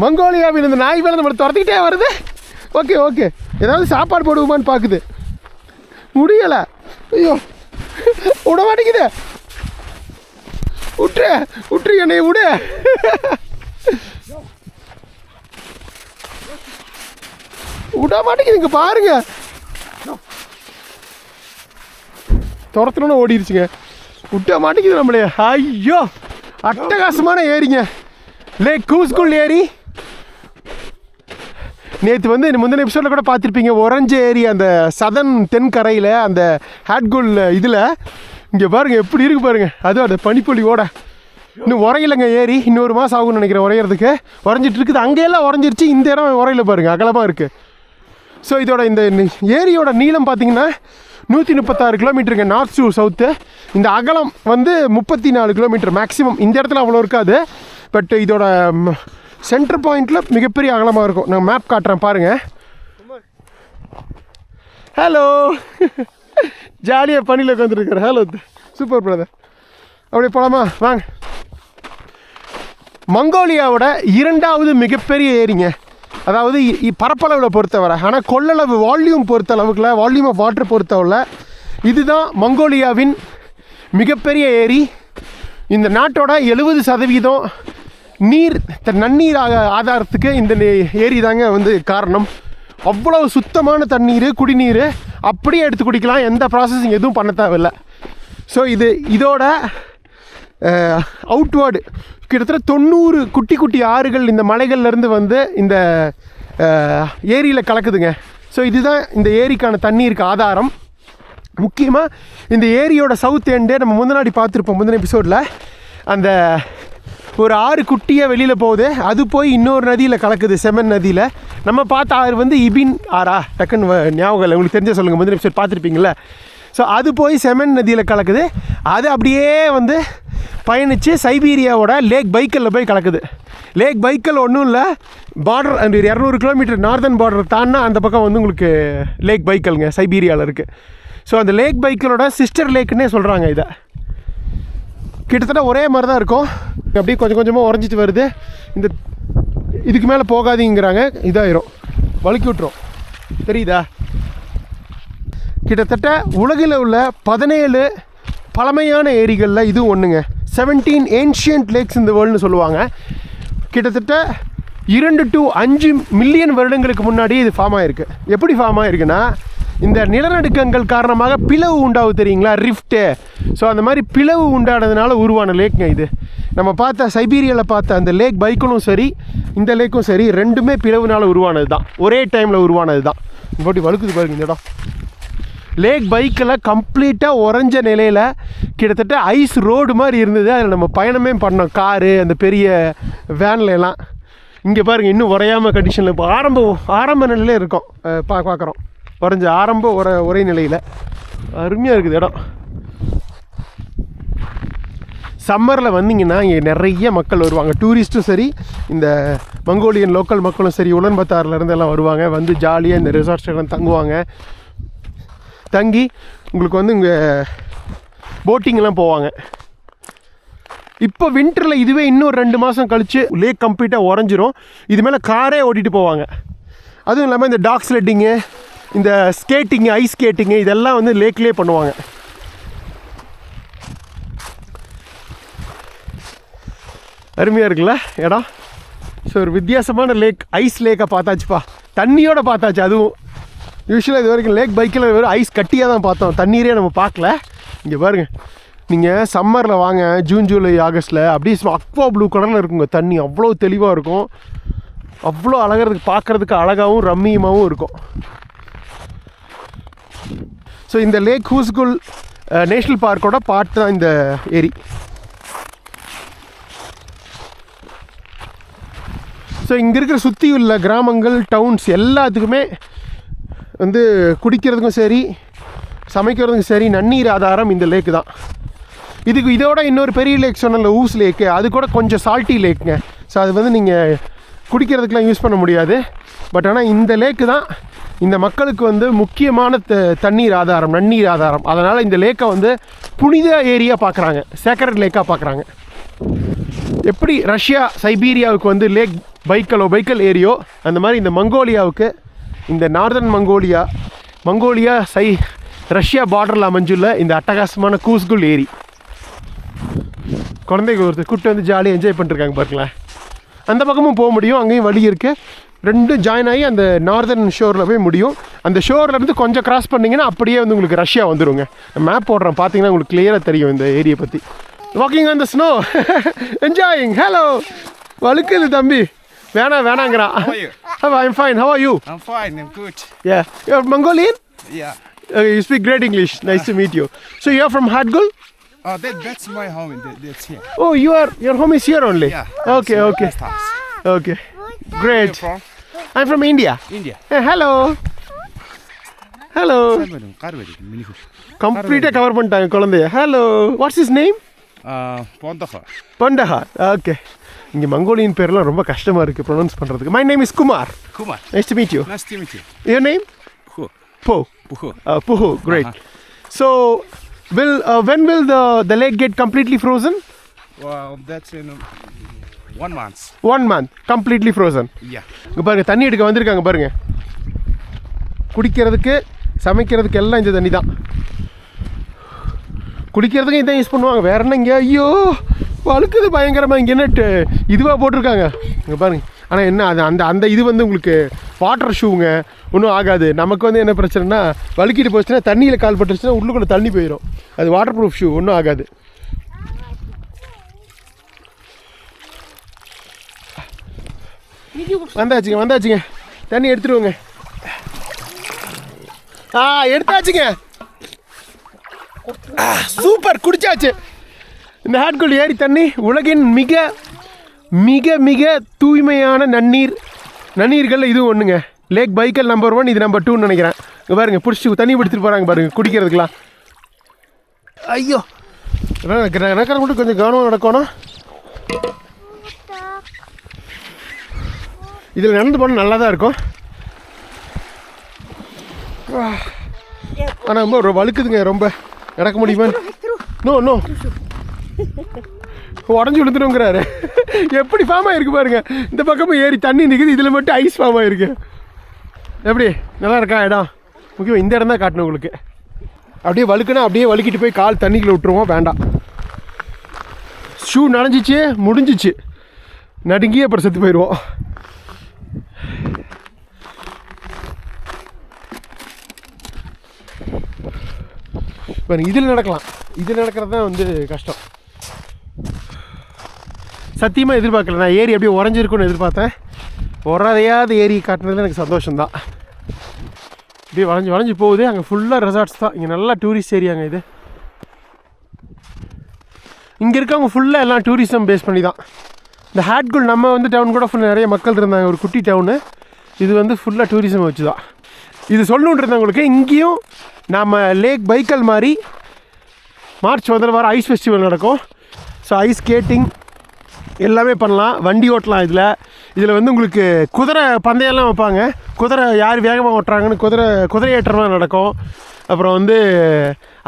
[SPEAKER 1] மங்கோலியாவில் இந்த நாய் மேலே நம்மளை துரத்திக்கிட்டே வருது. ஓகே, ஏதாவது சாப்பாடு போடுவோமான்னு பார்க்குது, முடியலை. ஐயோ, விட மாட்டேங்குது. விட்டுரு என்னை விடு. விட மாட்டேங்குது. இங்கே பாருங்க, துரத்தணும்னு ஓடிடுச்சுங்க. விட்ட மாட்டேங்குது நம்மளே. ஐயோ, அட்டகாசமான ஏரிங்க லேக் கூஸ்குல் ஏரி. நேற்று வந்து முந்தின எபிசோடில் கூட பார்த்துருப்பீங்க, ஒரஞ்சு ஏரி அந்த சதன் தென்கரையில் அந்த ஹேட்குல் இதில். இங்கே பாருங்கள் எப்படி இருக்குது பாருங்கள், அதுவும் அந்த பனிப்பொழிவோட. இன்னும் உரையிலங்க ஏரி, இன்னொரு மாதம் ஆகும்னு நினைக்கிறேன் உரையிறதுக்கு. உறைஞ்சிட்டு இருக்குது, அங்கேயெல்லாம் உறைஞ்சிருச்சு, இந்த இடம் உரையில் பாருங்கள் அகலமாக இருக்குது. ஸோ இதோட இந்த ஏரியோட நீளம் பார்த்தீங்கன்னா 136 கிலோமீட்டருங்க, நார்த் டு சவுத்து. இந்த அகலம் வந்து 34 கிலோமீட்டர் மேக்ஸிமம். இந்த இடத்துல அவ்வளோ இருக்காது, பட் இதோட சென்டர் பாயிண்டில் மிகப்பெரிய அகலமாக இருக்கும். நான் மேப் காட்டுறேன் பாருங்கள். ஹலோ. ஜாலியாக பனியில் உட்காந்துருக்கார். Hello, super brother. அப்படியே போகலாமா? வாங்க. மங்கோலியாவோட 2வது மிகப்பெரிய ஏரிங்க, அதாவது பரப்பளவில் பொறுத்தவரை. ஆனால் கொள்ளளவு வால்யூம் பொறுத்தளவுக்குல, வால்யூம் ஆஃப் வாட்டர் பொறுத்தவரை இதுதான் மங்கோலியாவின் மிகப்பெரிய ஏரி. இந்த நாட்டோட 70% நீர் நன்னீர் ஆதாரத்துக்கு இந்த ஏரி தாங்க வந்து காரணம். அவ்வளோ சுத்தமான தண்ணீர், குடிநீர் அப்படியே எடுத்து குடிக்கலாம், எந்த ப்ராசஸிங் எதுவும் பண்ண தேவையில்லை. ஸோ இதோட அவுட்வேர்டு கிட்டத்தட்ட 90 குட்டி குட்டி ஆறுகள் இந்த மலைகள்லேருந்து வந்து இந்த ஏரியில் கலக்குதுங்க. ஸோ இதுதான் இந்த ஏரிக்கான தண்ணீருக்கு ஆதாரம். முக்கியமாக இந்த ஏரியோட சவுத் எண்டே நம்ம முன்னாடி பார்த்துருப்போம், முந்தின எபிசோடில். அந்த ஒரு ஆறு குட்டியாக வெளியில் போகுது, அது போய் இன்னொரு நதியில் கலக்குது, செமன் நதியில். நம்ம பார்த்த ஆறு வந்து இபின் ஆறா, டக்குன்னு ஞாபகம் இல்லை, உங்களுக்கு தெரிஞ்ச சொல்லுங்கள், முந்தின எபிசோட் பார்த்துருப்பீங்கள. ஸோ அது போய் செமன் நதியில் கலக்குது. அது அப்படியே வந்து பயணித்து சைபீரியாவோட லேக் பைக்கலில் போய் கலக்குது. லேக் பைக்கல் ஒன்றும் இல்லை, பார்டர் அந்த 200 கிலோமீட்டர் நார்தன் பார்டர் தாண்டினா அந்த பக்கம் வந்து உங்களுக்கு லேக் பைக்கலுங்க சைபீரியாவில் இருக்குது. ஸோ அந்த லேக் பைக்கலோட சிஸ்டர் லேக்குன்னே சொல்கிறாங்க இதை. கிட்டத்தட்ட ஒரே மாதிரி தான் இருக்கும், அப்படியே கொஞ்சம் கொஞ்சமாக உறைஞ்சிட்டு வருது. இந்த இதுக்கு மேலே போகாதீங்கிறாங்க, இதாயிரும், வழுக்கி விட்டுரும், தெரியுதா? கிட்டத்தட்ட உலகில் உள்ள 17 பழமையான ஏரிகளில் இதுவும் ஒன்றுங்க. 17 ஏன்ஷியன்ட் லேக்ஸ் இந்த வேர்ல்டுன்னு சொல்லுவாங்க. கிட்டத்தட்ட 2 to 5 மில்லியன் வருடங்களுக்கு முன்னாடி இது ஃபார்ம் ஆகிருக்கு. எப்படி ஃபார்ம் ஆகிருக்குன்னா, இந்த நிலநடுக்கங்கள் காரணமாக பிளவு உண்டாகும் தெரியுங்களா, ரிஃப்ட்டு. ஸோ அந்த மாதிரி பிளவு உண்டானதுனால உருவான லேக்குங்க இது. நம்ம பார்த்த சைபீரியாவில் பார்த்த அந்த லேக் பைக்கலும் சரி, இந்த லேக்கும் சரி, ரெண்டுமே பிளவுனால் உருவானது தான், ஒரே டைமில் உருவானது தான். இப்படி வழுக்குது பாருங்க இந்த இடம். லேக் பைக்கில் கம்ப்ளீட்டாக உறைஞ்ச நிலையில் கிட்டத்தட்ட ஐஸ் ரோடு மாதிரி இருந்தது. அதில் நம்ம பயணமே பண்ணோம், காரு அந்த பெரிய வேனில் எல்லாம். இங்கே பாருங்கள் இன்னும் உறையாமல் கண்டிஷனில் இப்போ ஆரம்ப நிலையில் இருக்கோம், பார்க்குறோம். உறைஞ்ச ஒரே நிலையில் அருமையாக இருக்குது இடம். சம்மரில் வந்தீங்கன்னா இங்கே நிறைய மக்கள் வருவாங்க, டூரிஸ்ட்டும் சரி, இந்த மங்கோலியன் லோக்கல் மக்களும் சரி, உலன்பத்தார்லேருந்து எல்லாம் வருவாங்க. வந்து ஜாலியாக இந்த ரிசார்ட்ஸ்லாம் தங்குவாங்க. தங்கி உங்களுக்கு வந்து இங்கே போட்டிங்கெல்லாம் போவாங்க. இப்போ வின்டரில் இதுவே இன்னும் 2 மாதம் கழித்து லேக் கம்ப்ளீட்டாக உறைஞ்சிரும். இது மேலே காரே ஓட்டிகிட்டு போவாங்க. அதுவும் இல்லாமல் இந்த டாக் ஸ்லெட்டிங்கு, இந்த ஸ்கேட்டிங்கு, ஐஸ் ஸ்கேட்டிங்கு இதெல்லாம் வந்து லேக்லேயே பண்ணுவாங்க. அருமையாக இருக்குல்ல இடம். ஸோ ஒரு வித்தியாசமான லேக், ஐஸ் லேக்கை பார்த்தாச்சுப்பா, தண்ணியோடு பார்த்தாச்சு. அதுவும் யூஸ்வலாக இது வரைக்கும் லேக் பைக்கில் வெறும் ஐஸ் கட்டியாக தான் பார்த்தோம், தண்ணீரே நம்ம பார்க்கல. இங்கே பாருங்கள், நீங்கள் சம்மரில் வாங்க, ஜூன் ஜூலை ஆகஸ்ட்டில் அப்படியே அக்வா ப்ளூ கலரில் இருக்குங்க தண்ணி, அவ்வளோ தெளிவாக இருக்கும், அவ்வளோ அழகிறதுக்கு பார்க்குறதுக்கு அழகாகவும் ரம்மியமாகவும் இருக்கும். ஸோ இந்த லேக் ஹூஸ்குல் நேஷ்னல் பார்க்கோட பார்ட் தான் இந்த ஏரி. ஸோ இங்கே இருக்கிற சுற்றி உள்ள கிராமங்கள், டவுன்ஸ் எல்லாத்துக்குமே வந்து குடிக்கிறதுக்கும் சரி, சமைக்கிறதுக்கும் சரி, நன்னீர் ஆதாரம் இந்த லேக்கு தான். இதோட இன்னொரு பெரிய லேக் சொன்னல, ஊஸ் லேக்கு, அது கூட கொஞ்சம் சால்ட்டி லேக்குங்க. ஸோ அது வந்து நீங்கள் குடிக்கிறதுக்கெலாம் யூஸ் பண்ண முடியாது. பட் ஆனால் இந்த லேக்கு தான் இந்த மக்களுக்கு வந்து முக்கியமான தண்ணீர் ஆதாரம், நன்னீர் ஆதாரம். அதனால் இந்த லேக்கை வந்து புனித ஏரியா பார்க்குறாங்க, சேக்ரட் லேக்காக பார்க்குறாங்க. எப்படி ரஷ்யா சைபீரியாவுக்கு வந்து லேக் பைக்கல் ஏரியோ, அந்த மாதிரி இந்த மங்கோலியாவுக்கு, இந்த நார்தன் மங்கோலியா ரஷ்யா பார்டரில் அமைஞ்சுள்ள இந்த அட்டகாசமான கூஸ்குல் ஏரி. குழந்தைங்க ஒருத்தர் கூப்பிட்டு வந்து ஜாலியாக என்ஜாய் பண்ணிருக்காங்க பாருங்களேன். அந்த பக்கமும் போக முடியும், அங்கேயும் வழி இருக்குது. ரெண்டும் ஜாயின் ஆகி அந்த நார்தன் ஷோரில் போய் முடியும். அந்த ஷோர்லேருந்து கொஞ்சம் கிராஸ் பண்ணிங்கன்னா அப்படியே வந்து உங்களுக்கு ரஷ்யா வந்துடுங்க. மேப் போடுறேன், பார்த்தீங்கன்னா உங்களுக்கு கிளியராக தெரியும் இந்த ஏரியை பற்றி. Walking on the snow, enjoying. Hello, வழுக்குது தம்பி, வேணாங்கிறான். I'm fine. How are you?
[SPEAKER 5] I'm fine. I'm good.
[SPEAKER 1] Yeah. You're Mongolian?
[SPEAKER 5] Yeah.
[SPEAKER 1] You speak great English. Nice to meet you. So you're from Hadgul?
[SPEAKER 5] That's my home. That's here.
[SPEAKER 1] Oh, your home is here only?
[SPEAKER 5] Yeah.
[SPEAKER 1] Okay.
[SPEAKER 5] Guest house.
[SPEAKER 1] Okay.
[SPEAKER 5] Where
[SPEAKER 1] Great.
[SPEAKER 5] you from?
[SPEAKER 1] I'm from India.
[SPEAKER 5] India.
[SPEAKER 1] Hello. Completely cover பண்ணிட்டாங்க குழந்தைய. Hello. What's his name? Pandahar. Okay. இங்கே Mongolian பேர்லாம் ரொம்ப கஷ்டமாக இருக்குது pronounce பண்ணுறதுக்கு. My name is Kumar. Nice to meet you.
[SPEAKER 5] Nice to meet you.
[SPEAKER 1] Your name?
[SPEAKER 5] Puhu.
[SPEAKER 1] Puhu. Great. So, when will the lake get completely frozen?
[SPEAKER 5] Well, that's in 1 month.
[SPEAKER 1] 1 month. Completely frozen.
[SPEAKER 5] Yeah.
[SPEAKER 1] இங்கே பாருங்கள், தண்ணி எடுக்க வந்திருக்காங்க பாருங்கள். குடிக்கிறதுக்கு, சமைக்கிறதுக்கு எல்லாம் இந்த தண்ணி தான். குடிக்கிறதுக்கு இதான் யூஸ் பண்ணுவாங்க, வேற என்ன. இங்கே ஐயோ வழுக்குது பயங்கரமாக. இங்கே என்ன இதுவாக போட்டிருக்காங்க இங்கே பாருங்க. ஆனால் என்ன அது அந்த இது வந்து உங்களுக்கு வாட்டர் ஷூங்க, ஒன்றும் ஆகாது. நமக்கு வந்து என்ன பிரச்சனைனா வழுக்கிட்டு போச்சுன்னா தண்ணியில் கால் பட்டுருச்சுன்னா உள்ளுக்குள்ளே தண்ணி போயிடும். அது வாட்டர் ப்ரூஃப் ஷூ, ஒன்றும் ஆகாது. வந்தாச்சுங்க தண்ணி எடுத்துருவோங்க. எடுத்தாச்சுங்க. சூப்பர், குடிச்சாச்சு. இந்த ஹேட்கோல் ஏரி தண்ணி உலகின் மிக மிக மிக தூய்மையான நன்னீர்கள் இதுவும் ஒன்றுங்க. லேக் பைக்கல் நம்பர் 1, இது நம்பர் 2ன்னு நினைக்கிறேன். இங்கே பாருங்க, பிடிச்சி தண்ணி பிடிச்சிட்டு போகிறாங்க பாருங்க குடிக்கிறதுக்கெலாம். ஐயோ, நடக்கிற மட்டும் கொஞ்சம் கவனமாக நடக்கணும். இதில் நடந்து போனால் நல்லா தான் இருக்கும். ஆனால் ரொம்ப வழுக்குதுங்க, ரொம்ப நடக்க முடியுமா? நோ உடஞ்சி விழுந்துடுங்கிறாரு. எப்படி ஃபார்ம் ஆகிருக்கு பாருங்க. இந்த பக்கமும் ஏறி தண்ணி நிற்குது, இதில் மட்டும் ஐஸ் ஃபார்ம் ஆகிருக்கு. எப்படி நல்லா இருக்கா இடம்? முக்கியம் இந்த இடம் தான் காட்டணும் உங்களுக்கு. அப்படியே வழுக்குனா அப்படியே வழுக்கிட்டு போய் கால் தண்ணிக்குள்ளே விட்டுருவோம், வேண்டாம். ஷூ நனைஞ்சிச்சு, முடிஞ்சிச்சு, நடுங்கி அப்புறம் செத்து போயிடுவோம். பாருங்க, இதில் நடக்கலாம். இதில் நடக்கிறது தான் வந்து கஷ்டம். சத்தியமாக எதிர்பார்க்கல நான் ஏரி அப்படியே உறைஞ்சிருக்குன்னு எதிர்பார்த்தேன். உரையாத ஏரி காட்டினது எனக்கு சந்தோஷம்தான். இப்படியே வளைஞ்சு போகுது. அங்கே ஃபுல்லாக ரெசார்ட்ஸ் தான். இங்கே நல்லா டூரிஸ்ட் ஏரியாங்க இது. இங்கே இருக்கவங்க ஃபுல்லாக எல்லாம் டூரிசம் பேஸ் பண்ணி தான். இந்த ஹேட்கோல் நம்ம வந்து டவுன் கூட ஃபுல்லாக நிறைய மக்கள் இருந்தாங்க, ஒரு குட்டி டவுனு. இது வந்து ஃபுல்லாக டூரிசம் வச்சு தான். இது சொல்லணுன்றவங்களுக்கு இங்கேயும் நாம் லேக் பைக்கல் மாதிரி மார்ச் முதல் வாரம் ஐஸ் ஃபெஸ்டிவல் நடக்கும். ஸோ ஐஸ் ஸ்கேட்டிங் எல்லாமே பண்ணலாம், வண்டி ஓட்டலாம். இதில் வந்து உங்களுக்கு குதிரை பந்தயம்லாம் வைப்பாங்க. குதிரை யார் வேகமாக ஓட்டுறாங்கன்னு குதிரை ஏற்றம்லாம் நடக்கும். அப்புறம் வந்து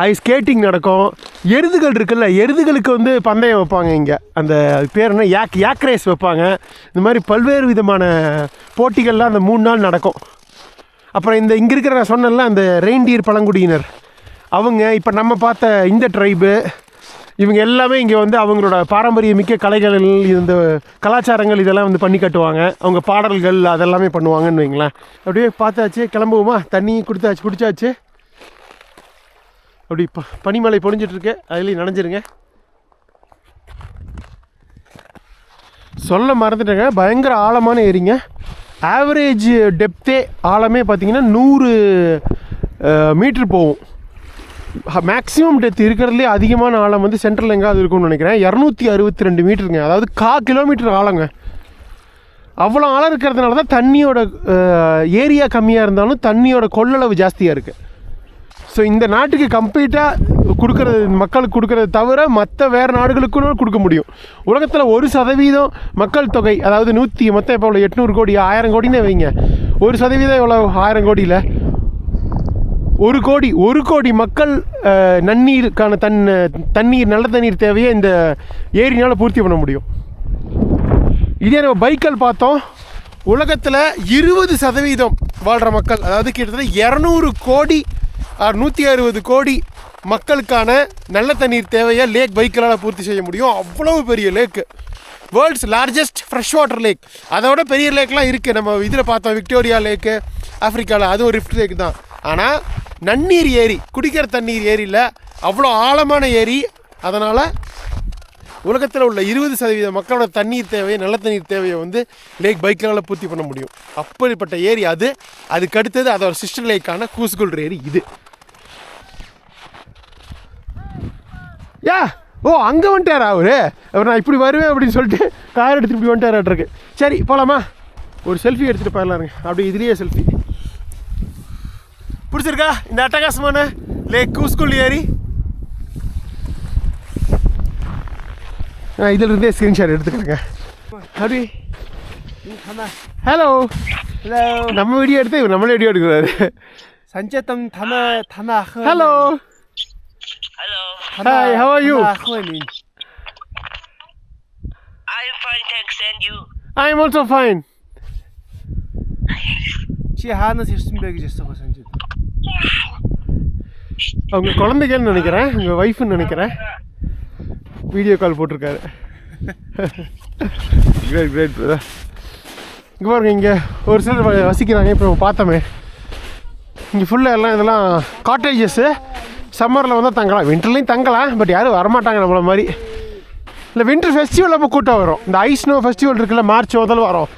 [SPEAKER 1] ஐஸ் ஸ்கேட்டிங் நடக்கும். எருதுகள் இருக்குல்ல, எருதுகளுக்கு வந்து பந்தயம் வைப்பாங்க இங்கே. அந்த பேர் என்ன, யாக் ரேஸ் வைப்பாங்க. இந்த மாதிரி பல்வேறு விதமான போட்டிகள்லாம் அந்த 3 நாள் நடக்கும். அப்புறம் இங்கே இருக்கிற நான் சொன்னேன்ல, அந்த ரெயின்டியர் பழங்குடியினர், அவங்க இப்போ நம்ம பார்த்த இந்த ட்ரைபு, இவங்க எல்லாமே இங்கே வந்து அவங்களோட பாரம்பரிய மிக்க கலைகள், இந்த கலாச்சாரங்கள் இதெல்லாம் வந்து பண்ணி கட்டுவாங்க. அவங்க பாடல்கள் அதெல்லாமே பண்ணுவாங்கன்னு வைங்களேன். அப்படியே பார்த்தாச்சு, கிளம்புவோமா? தண்ணி குடிச்சாச்சு. அப்படி பனிமலை பொழிஞ்சிட்ருக்கு, அதுலேயும் நனைஞ்சிருங்க. சொல்ல மறந்துட்டேங்க, பயங்கர ஆழமான ஏரிங்க. ஆவரேஜ் டெப்த்தே ஆழமே பார்த்திங்கன்னா 100 மீட்ரு போகும். மேக்ஸிமம் டெப்த் இருக்கிறதுலே அதிகமான ஆழம் வந்து சென்ட்ரல் எங்காவது இருக்கும்னு நினைக்கிறேன். 262 மீட்டருங்க, அதாவது 1/4 கிலோமீட்டர் ஆழங்க. அவ்வளோ ஆழம் இருக்கிறதுனால தான் தண்ணியோட ஏரியா கம்மியாக இருந்தாலும் தண்ணியோட கொள்ளளவு ஜாஸ்தியாக இருக்குது. ஸோ இந்த நாட்டுக்கு கம்ப்ளீட்டாக கொடுக்குறது, மக்களுக்கு கொடுக்குறது தவிர மற்ற வேறு நாடுகளுக்கும் கொடுக்க முடியும். உலகத்தில் 1% மக்கள் தொகை, அதாவது மொத்தம் இப்போ 800 கோடி 1000 கோடின்னு வைங்க. 1% எவ்வளோ? 1000 கோடியில் 1 கோடி மக்கள் நன்னீருக்கான தண்ணீர், நல்ல தண்ணீர் தேவையை இந்த ஏரினால் பூர்த்தி பண்ண முடியும். இதே நம்ம பைக்கல் பார்த்தோம், உலகத்தில் 20% வாழ்கிற மக்கள், அதாவது கிட்டத்தட்ட 200 கோடி 160 கோடி மக்களுக்கான நல்ல தண்ணீர் தேவையை லேக் பைக்கலால் பூர்த்தி செய்ய முடியும். அவ்வளவு பெரிய lake, world's largest fresh water lake. அதோட பெரிய லேக்லாம் இருக்குது. நம்ம இதில் பார்த்தோம், விக்டோரியா லேக்கு ஆஃப்ரிக்காவில், அது ஒரு ரிஃப்ட் லேக் தான். ஆனால் நன்னீர் ஏரி, குடிக்கிற தண்ணீர் ஏரியில் அவ்வளோ ஆழமான ஏரி. அதனால் உலகத்தில் உள்ள 20% மக்களோட தண்ணீர் தேவையை, நல்ல தண்ணீர் தேவையை வந்து லேக் பைக்கலால் பூர்த்தி பண்ண முடியும். அப்படிப்பட்ட ஏரி அது. அதுக்கு அடுத்தது அதோட சிஸ்டர் லேக்கான கூஸ்குல் ஏரி இது. அங்கே வந்துட்டாரா அவர் நான் இப்படி வருவேன் அப்படின்னு சொல்லிட்டு கார் எடுத்துட்டு இப்படி வந்துட்டாராட்ருக்கு. சரி போகலாமா? ஒரு செல்ஃபி எடுத்துகிட்டு போயிடலாருங்க. அப்படி இதுலேயே செல்ஃபி. பிடிச்சிருக்கா இந்த அட்டகாசமான லேக் கூஸ்குல் ஏரி? இதில் இருந்தே ஸ்க்ரீன்ஷாட் எடுத்துக்கிறேங்க. அப்படி ஹலோ நம்ம வீடியோ எடுத்து இவர் நம்மளே வீடியோ எடுக்கிறாரு.
[SPEAKER 4] 산재땀 다나
[SPEAKER 1] hello. Hi, how are you?
[SPEAKER 6] I'm fine, thanks, and you?
[SPEAKER 1] I am also fine.
[SPEAKER 4] 지 하는 실순백이 졌어 산재.
[SPEAKER 1] அவங்க குழந்தைகள்னு நினைக்கிறேன், உங்கள் ஒய்ஃப்னு நினைக்கிறேன். வீடியோ கால் போட்டிருக்காரு. Great great brother. இங்கே பாருங்க, இங்கே ஒரு சிலர் வசிக்கிறாங்க. இப்போ நம்ம பார்த்தோமே, இங்கே ஃபுல்லாக எல்லாம் இதெல்லாம் காட்டேஜஸ்ஸு. சம்மரில் வந்தால் தங்கலாம், வின்டர்லேயும் தங்கலாம். பட் யாரும் வரமாட்டாங்க நம்மள மாதிரி. இல்லை வின்டர் ஃபெஸ்டிவல் அப்போ கூட்டம் வரும். இந்த ஐஸ் ஸ்னோ ஃபெஸ்டிவல் இருக்குல்ல, மார்ச் முதல்ல வரும்.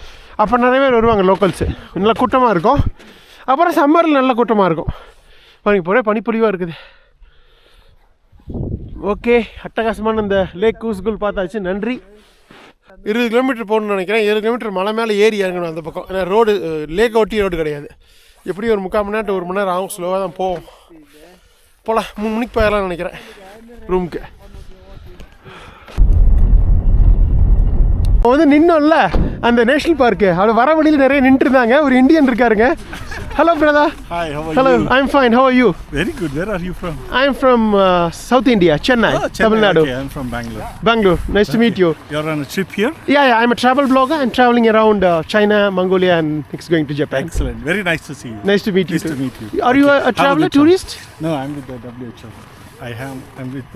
[SPEAKER 1] அப்போ நிறைய பேர் வருவாங்க லோக்கல்ஸு. நல்லா கூட்டமாக இருக்கும். அப்புறம் சம்மரில் நல்ல கூட்டமாக இருக்கும். பாருங்க, இப்போ ஒரே பனிப்பொழிவாக இருக்குது. ஓகே, அட்டகாசமான இந்த லேக் கூஸ்குல் பார்த்தாச்சு. நன்றி. 20 கிலோமீட்டர் போகணுன்னு நினைக்கிறேன். 7 கிலோமீட்டர் மலை மேலே ஏறி இறங்கணும் அந்த பக்கம். ஏன்னா ரோடு லேக் ஒட்டி ரோடு கிடையாது. எப்படியும் ஒரு 3/4 மணி நேரம் 1 மணி நேரம் ஆகும். ஸ்லோவாக தான் போவோம். போகலாம், 3 மணிக்கு போயிடலாம்னு நினைக்கிறேன் ரூமுக்கு. வந்து நின்னோம்ல அந்த நேஷனல் பார்க்கு, அது வர வழியில் நிறைய நின்று இருந்தாங்க. ஒரு இந்தியன் இருக்காருங்க. Hello brother.
[SPEAKER 5] Hi, how are
[SPEAKER 1] Hello,
[SPEAKER 5] you?
[SPEAKER 1] I'm fine. How are you?
[SPEAKER 5] Very good. Where are you from?
[SPEAKER 1] I'm from South India, Chennai, Tamil Nadu.
[SPEAKER 5] Okay, I'm from Bangalore.
[SPEAKER 1] Bangalore. Nice to meet you.
[SPEAKER 5] You're on a trip here?
[SPEAKER 1] Yeah, I'm a travel blogger. I'm traveling around China, Mongolia, and next going to Japan.
[SPEAKER 5] Excellent. Very nice to see you.
[SPEAKER 1] Nice to meet you.
[SPEAKER 5] Nice to
[SPEAKER 1] too.
[SPEAKER 5] meet you.
[SPEAKER 1] Are you
[SPEAKER 5] Okay.
[SPEAKER 1] a
[SPEAKER 5] Have
[SPEAKER 1] traveler,
[SPEAKER 5] good time.
[SPEAKER 1] tourist?
[SPEAKER 5] No, I'm with the WHO. I'm with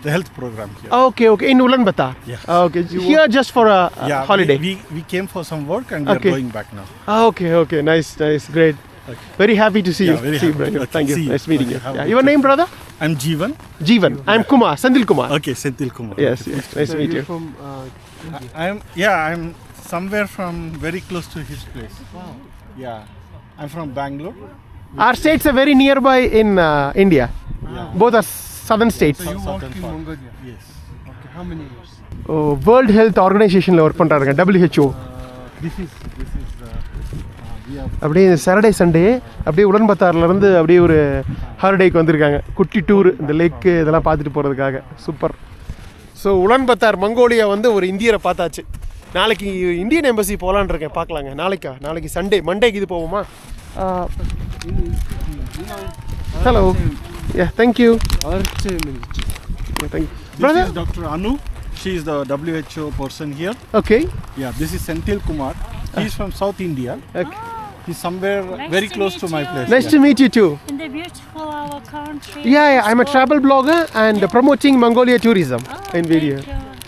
[SPEAKER 5] the health program here.
[SPEAKER 1] Okay, okay. In Ulaanbaatar.
[SPEAKER 5] Yes.
[SPEAKER 1] Okay. Here just for a
[SPEAKER 5] Yeah,
[SPEAKER 1] holiday.
[SPEAKER 5] We came for some work and we
[SPEAKER 1] Okay.
[SPEAKER 5] are going back now.
[SPEAKER 1] Okay, okay. Nice, nice, great.
[SPEAKER 5] Okay.
[SPEAKER 1] Very happy to see
[SPEAKER 5] Yeah,
[SPEAKER 1] you.
[SPEAKER 5] very
[SPEAKER 1] See you,
[SPEAKER 5] happy.
[SPEAKER 1] brother.
[SPEAKER 5] Okay,
[SPEAKER 1] Thank you.
[SPEAKER 5] see you.
[SPEAKER 1] Nice meeting
[SPEAKER 5] Okay,
[SPEAKER 1] you.
[SPEAKER 5] have a
[SPEAKER 1] Yeah.
[SPEAKER 5] good
[SPEAKER 1] Your name, brother?
[SPEAKER 5] I'm Jeevan.
[SPEAKER 1] Jeevan. I'm Kumar. Senthil Kumar.
[SPEAKER 5] Okay, Senthil Kumar.
[SPEAKER 1] Yes, yes. Nice to meet you.
[SPEAKER 4] From
[SPEAKER 5] I'm somewhere from very close to his place. Wow. Yeah. I'm from Bangalore.
[SPEAKER 1] Our states are very nearby in India. Both are southern states.
[SPEAKER 4] so you work
[SPEAKER 5] Southern
[SPEAKER 4] in
[SPEAKER 5] part.
[SPEAKER 4] Mongolia.
[SPEAKER 5] Yes.
[SPEAKER 4] Okay, how many years?
[SPEAKER 1] World health ஆர்கனைசேஷனில் work பண்ணுறாருங்க, WHO.
[SPEAKER 5] This is we are
[SPEAKER 1] அப்படியே இந்த Saturday Sunday அப்படியே உடன்பத்தார்லேருந்து அப்படியே ஒரு ஹாலிடேக்கு வந்திருக்காங்க. குட்டி tour இந்த லேக்கு இதெல்லாம் பார்த்துட்டு போகிறதுக்காக. சூப்பர். ஸோ உலன்பத்தார் மங்கோலியா வந்து ஒரு இந்தியரை பார்த்தாச்சு. நாளைக்கு இந்தியன் எம்பசி போகலான்னு இருக்கேன். பார்க்கலாங்க. நாளைக்கு சண்டே, மண்டேக்கு இது போவோமா? Hello. Yeah, thank you. Thank you
[SPEAKER 5] This
[SPEAKER 1] brother.
[SPEAKER 5] is Dr. Anu. She is the WHO person here.
[SPEAKER 1] Okay.
[SPEAKER 5] Yeah, this is Senthil Kumar. He's from South India.
[SPEAKER 1] Okay.
[SPEAKER 5] He's somewhere
[SPEAKER 7] Nice
[SPEAKER 5] very
[SPEAKER 7] to
[SPEAKER 5] close
[SPEAKER 7] meet
[SPEAKER 5] to my
[SPEAKER 7] you.
[SPEAKER 5] place.
[SPEAKER 1] Nice to meet you too.
[SPEAKER 7] In the beautiful our country.
[SPEAKER 1] Yeah, I'm a travel blogger and promoting Mongolia tourism
[SPEAKER 7] Oh,
[SPEAKER 1] in video.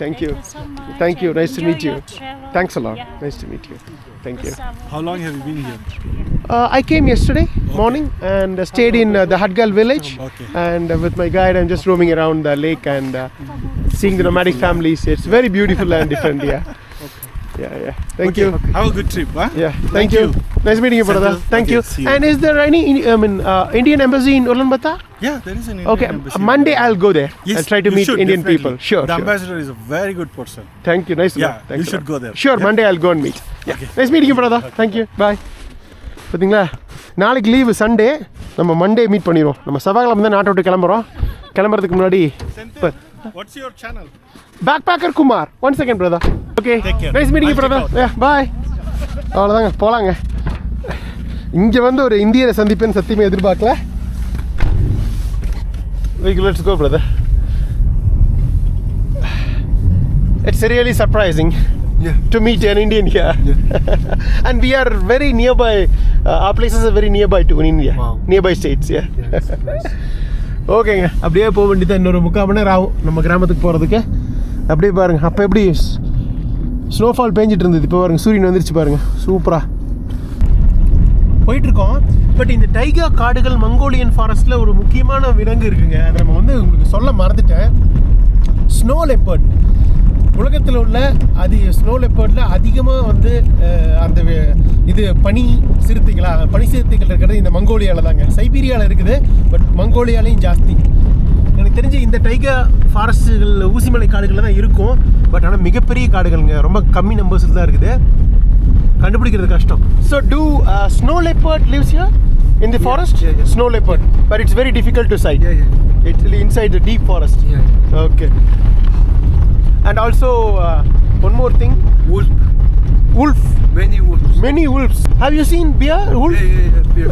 [SPEAKER 7] Thank you so much.
[SPEAKER 1] Thank you. Nice to
[SPEAKER 7] Enjoy
[SPEAKER 1] meet you.
[SPEAKER 7] your travel.
[SPEAKER 1] Thanks a lot.
[SPEAKER 7] Yeah.
[SPEAKER 1] Nice to meet you. Thank you.
[SPEAKER 5] How long have you been here?
[SPEAKER 1] I came yesterday morning and stayed in the Hadgal village.
[SPEAKER 5] Okay.
[SPEAKER 1] And with my guide, I'm just roaming around the lake and seeing the nomadic families. It's very beautiful and different. Yeah. Yeah. Thank you.
[SPEAKER 5] Have a good trip, huh?
[SPEAKER 1] Yeah. Thank you. Nice meeting you, brother.
[SPEAKER 5] Senthil.
[SPEAKER 1] Thank
[SPEAKER 5] Okay,
[SPEAKER 1] you.
[SPEAKER 5] see you.
[SPEAKER 1] And is there any Indian embassy in Ulaanbaatar?
[SPEAKER 5] Yeah, there is an Indian
[SPEAKER 1] Okay.
[SPEAKER 5] embassy.
[SPEAKER 1] Monday I'll go there.
[SPEAKER 5] Yes,
[SPEAKER 1] I'll try to
[SPEAKER 5] you
[SPEAKER 1] meet
[SPEAKER 5] should,
[SPEAKER 1] Indian
[SPEAKER 5] definitely.
[SPEAKER 1] people. Sure.
[SPEAKER 5] The
[SPEAKER 1] sure.
[SPEAKER 5] ambassador is a very good person.
[SPEAKER 1] Thank you. Nice.
[SPEAKER 5] Yeah,
[SPEAKER 1] Thanks
[SPEAKER 5] you
[SPEAKER 1] a
[SPEAKER 5] should
[SPEAKER 1] lot.
[SPEAKER 5] go there.
[SPEAKER 1] Sure.
[SPEAKER 5] Yeah.
[SPEAKER 1] Monday I'll go and meet. Yeah.
[SPEAKER 5] Okay.
[SPEAKER 1] Nice meeting you, brother. Thank you. Bye. பார்த்தீங்களா, நாளைக்கு leave Sunday. நம்ம Monday meet பண்ணிடுவோம். நம்ம செவ்வாய்க்கிழமை தான் நாட்டை விட்டு கிளம்புறோம். கிளம்புறதுக்கு முன்னாடி
[SPEAKER 5] What's your channel?
[SPEAKER 1] பேக்பேக்கர் Kumar. 1 second, brother. Okay.
[SPEAKER 5] Take care.
[SPEAKER 1] Nice meeting you,
[SPEAKER 5] I'll
[SPEAKER 1] brother.
[SPEAKER 5] check out.
[SPEAKER 1] Yeah. Bye. அவ்வளோதாங்க, போகலாங்க. இங்கே வந்து ஒரு இந்தியரை சந்திப்பேன்னு சத்தியமே எதிர்பார்க்கல. Let's go, brother. It's really surprising to meet an Indian here. And we are very nearby. Our places are very nearby to in India.
[SPEAKER 4] Wow.
[SPEAKER 1] Nearby states, yeah. ஓகேங்க, அப்படியே போக வேண்டியதான். இன்னொரு 3/4 மணி நேரம் ஆகும் நம்ம கிராமத்துக்கு போகிறதுக்கு. அப்படியே பாருங்க, அப்போ எப்படி ஸ்னோஃபால் பேஞ்சிட்டு இருந்தது, இப்போ பாருங்க சூரியன் வந்துருச்சு பாருங்க. சூப்பராக போயிட்டுருக்கோம். பட் இந்த டைகா காடுகள் மங்கோலியன் ஃபாரஸ்ட்டில் ஒரு முக்கியமான விலங்கு இருக்குங்க. அதை நம்ம வந்து உங்களுக்கு சொல்ல மறந்துட்டேன். Snow leopard. உலகத்தில் உள்ள ஸ்னோ லெப்பர்டில் அதிகமாக வந்து அந்த இது பனி சிறுத்தைகள் இருக்கிறது இந்த மங்கோலியாவில் தாங்க. சைபீரியாவில் இருக்குது, பட் மங்கோலியாலையும் ஜாஸ்தி. எனக்கு தெரிஞ்சு இந்த டைகா ஃபாரஸ்ட்டுகள் ஊசிமலை காடுகளில் தான் இருக்கும். பட் ஆனால் மிகப்பெரிய காடுகளுங்க, ரொம்ப கம்மி நம்பர்ஸில் தான் இருக்குது. கண்டுபிடிக்கிறது கஷ்டம். So do snow leopard lives here in the forest?
[SPEAKER 4] Yeah.
[SPEAKER 1] Snow leopard, but it's very difficult to sight.
[SPEAKER 4] Yeah.
[SPEAKER 1] It's inside the deep forest.
[SPEAKER 4] Yeah.
[SPEAKER 1] Okay. And also one more thing. Wolf. Many wolves. Have you seen bear? Wolf?
[SPEAKER 4] Bear.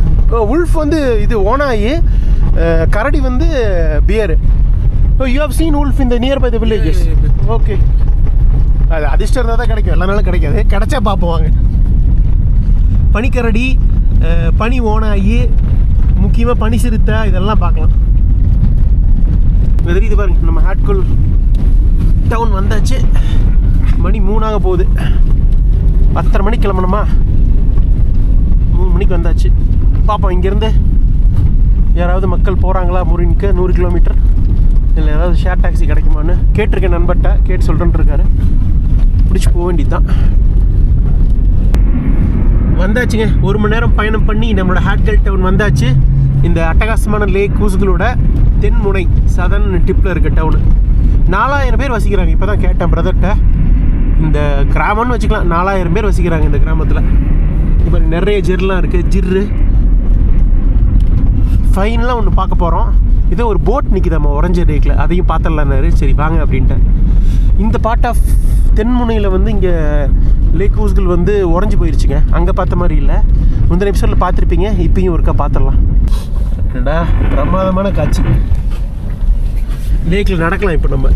[SPEAKER 1] Wolf வந்து இது ஓனாயி, கரடி வந்து pier. So you have seen wolf in the nearby the villages?
[SPEAKER 4] Yeah.
[SPEAKER 1] Okay. அது அதிர்ஷ்டம் இருந்தால் தான் கிடைக்கும், எல்லா நாளும் கிடைக்காது. கிடைச்சா பார்ப்போம் வாங்க. பனிக்கரடி, பனி ஓனாயி, முக்கியமாக பனி சிறுத்தை, இதெல்லாம் பார்க்கலாம். இது பாருங்க நம்ம ஹேட்குல் டவுன் வந்தாச்சு. மணி 3 ஆக போகுது. 10:30 மணிக்கு கிளம்பணுமா? 3 மணிக்கு வந்தாச்சு. பார்ப்போம் இங்கேருந்து யாராவது மக்கள் போகிறாங்களா முரினுக்கு 100 கிலோமீட்டர், இல்லை ஏதாவது ஷேர் டாக்ஸி கிடைக்குமான்னு கேட்டிருக்கேன். நண்பர்கிட்ட கேட்டு சொல்கிறேன்னு இருக்காரு. பிடிச்சி போக வேண்டியது தான். வந்தாச்சுங்க. 1 மணி நேரம் பயணம் பண்ணி நம்மளோட ஹாட்கல் டவுன் வந்தாச்சு. இந்த அட்டகாசமான லேக் கூஸ்களோட தென்முனை சதர்ன் டிப்பில் இருக்க டவுனு. 4000 பேர் வசிக்கிறாங்க. இப்போ தான் கேட்டேன் பிரதர்கிட்ட. இந்த கிராமம்னு வச்சுக்கலாம். 4000 பேர் வசிக்கிறாங்க இந்த கிராமத்தில். இப்போ நிறைய ஜிர்லாம் இருக்குது. ஜிர்ரு ஃபைன்லாம் ஒன்று பார்க்க போகிறோம். இதோ ஒரு போட் நிற்கிது நம்ம ஒரஞ்ச லேக்கில், அதையும் பார்த்துடலான்னாரு. சரி வாங்க அப்படின்ட்டு. இந்த பார்ட் ஆஃப் தென்முனையில் வந்து இங்கே லேக் ஹவுஸ்கள் வந்து உடஞ்சி போயிடுச்சுங்க. அங்கே பார்த்த மாதிரி இல்லை. முந்தின எபிசோடில் பார்த்துருப்பீங்க. இப்பயும் ஒருக்கா பார்த்துடலாம். என்னடா பிரமாதமான காட்சி. லேக்கில் நடக்கலாம் இப்போ நம்ம.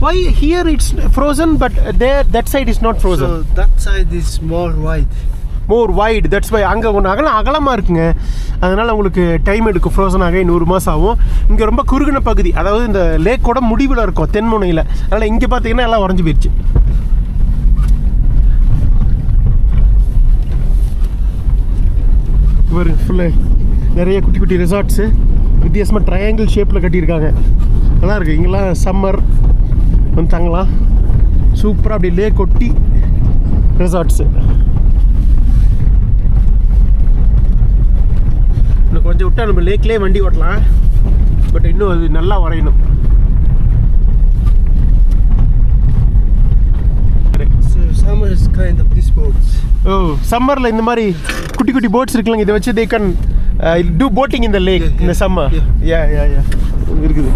[SPEAKER 1] Why here it's frozen but there that side is not frozen?
[SPEAKER 4] So that side is more wide.
[SPEAKER 1] More wide, that's why. அங்கே ஒன்று அகலமாக இருக்குங்க. அதனால் உங்களுக்கு டைம் எடுக்கும். ஃப்ரோசன் ஆக 100 மாதம் ஆகும். இங்கே ரொம்ப குறுகின பகுதி, அதாவது இந்த லேக்கோட முடிவில் இருக்கும் தென்முனையில். அதனால் இங்கே பார்த்தீங்கன்னா எல்லாம் உடஞ்சி போயிடுச்சு. ஒரு ஃபுல்லாக நிறைய குட்டி குட்டி ரிசார்ட்ஸு வித்தியாசமாக ட்ரையாங்கிள் ஷேப்பில் கட்டியிருக்காங்க. நல்லா இருக்குது. இங்கெல்லாம் சம்மர் வந்து தங்கலாம். சூப்பராக அப்படி லேக் ஒட்டி ரிசார்ட்ஸு. இன்னும் கொஞ்சம் விட்டால் நம்ம லேக்லேயே வண்டி ஓட்டலாம். பட் இன்னும் அது நல்லா வரையணும்.
[SPEAKER 4] So summer is kind of these boats.
[SPEAKER 1] ஓ, சம்மரில் இந்த மாதிரி குட்டி குட்டி போட்ஸ் இருக்குல்லங்க, இதை வச்சு தே கேன் டூ போட்டிங் இந்த லேக் இந்த சம்மர். யா இருக்குது.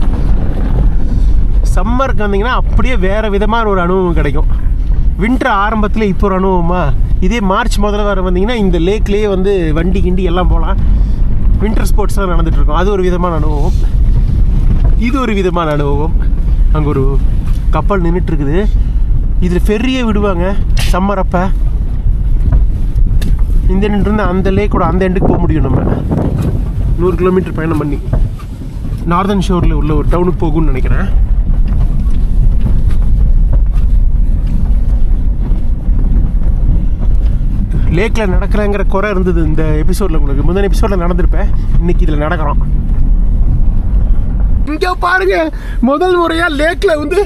[SPEAKER 1] சம்மருக்கு வந்தீங்கன்னா அப்படியே வேறு விதமான ஒரு அனுபவம் கிடைக்கும். வின்டர் ஆரம்பத்தில் இப்போ ஒரு அனுபவமா, இதே மார்ச் முதல்ல வர வந்தீங்கன்னா இந்த லேக்லேயே வந்து வண்டி கிண்டி எல்லாம் போகலாம். வின்டர் ஸ்போர்ட்ஸ்லாம் நடந்துகிட்ருக்கோம். அது ஒரு விதமான அனுபவம். இது ஒரு விதமான அனுபவம். அங்கே ஒரு கப்பல் நின்றுட்டுருக்குது. இதில் ஃபெர்ரியே விடுவாங்க சம்மர் அப்போ. இந்த எண்டு அந்த லேக்கோட அந்த எண்டுக்கு போக முடியும். நம்ம 100 கிலோமீட்டர் பயணம் பண்ணி நார்தன் ஷோரில் உள்ள ஒரு டவுனுக்கு போகும்னு நினைக்கிறேன். லேக்கில் நடக்கிறேங்கிற குறை இருந்தது இந்த எபிசோடில். உங்களுக்கு முந்தின எபிசோடில் நடந்திருப்பேன். இன்றைக்கி இதில் நடக்கிறோம். இங்கே பாருங்க, முதல் முறையாக லேக்கில் வந்து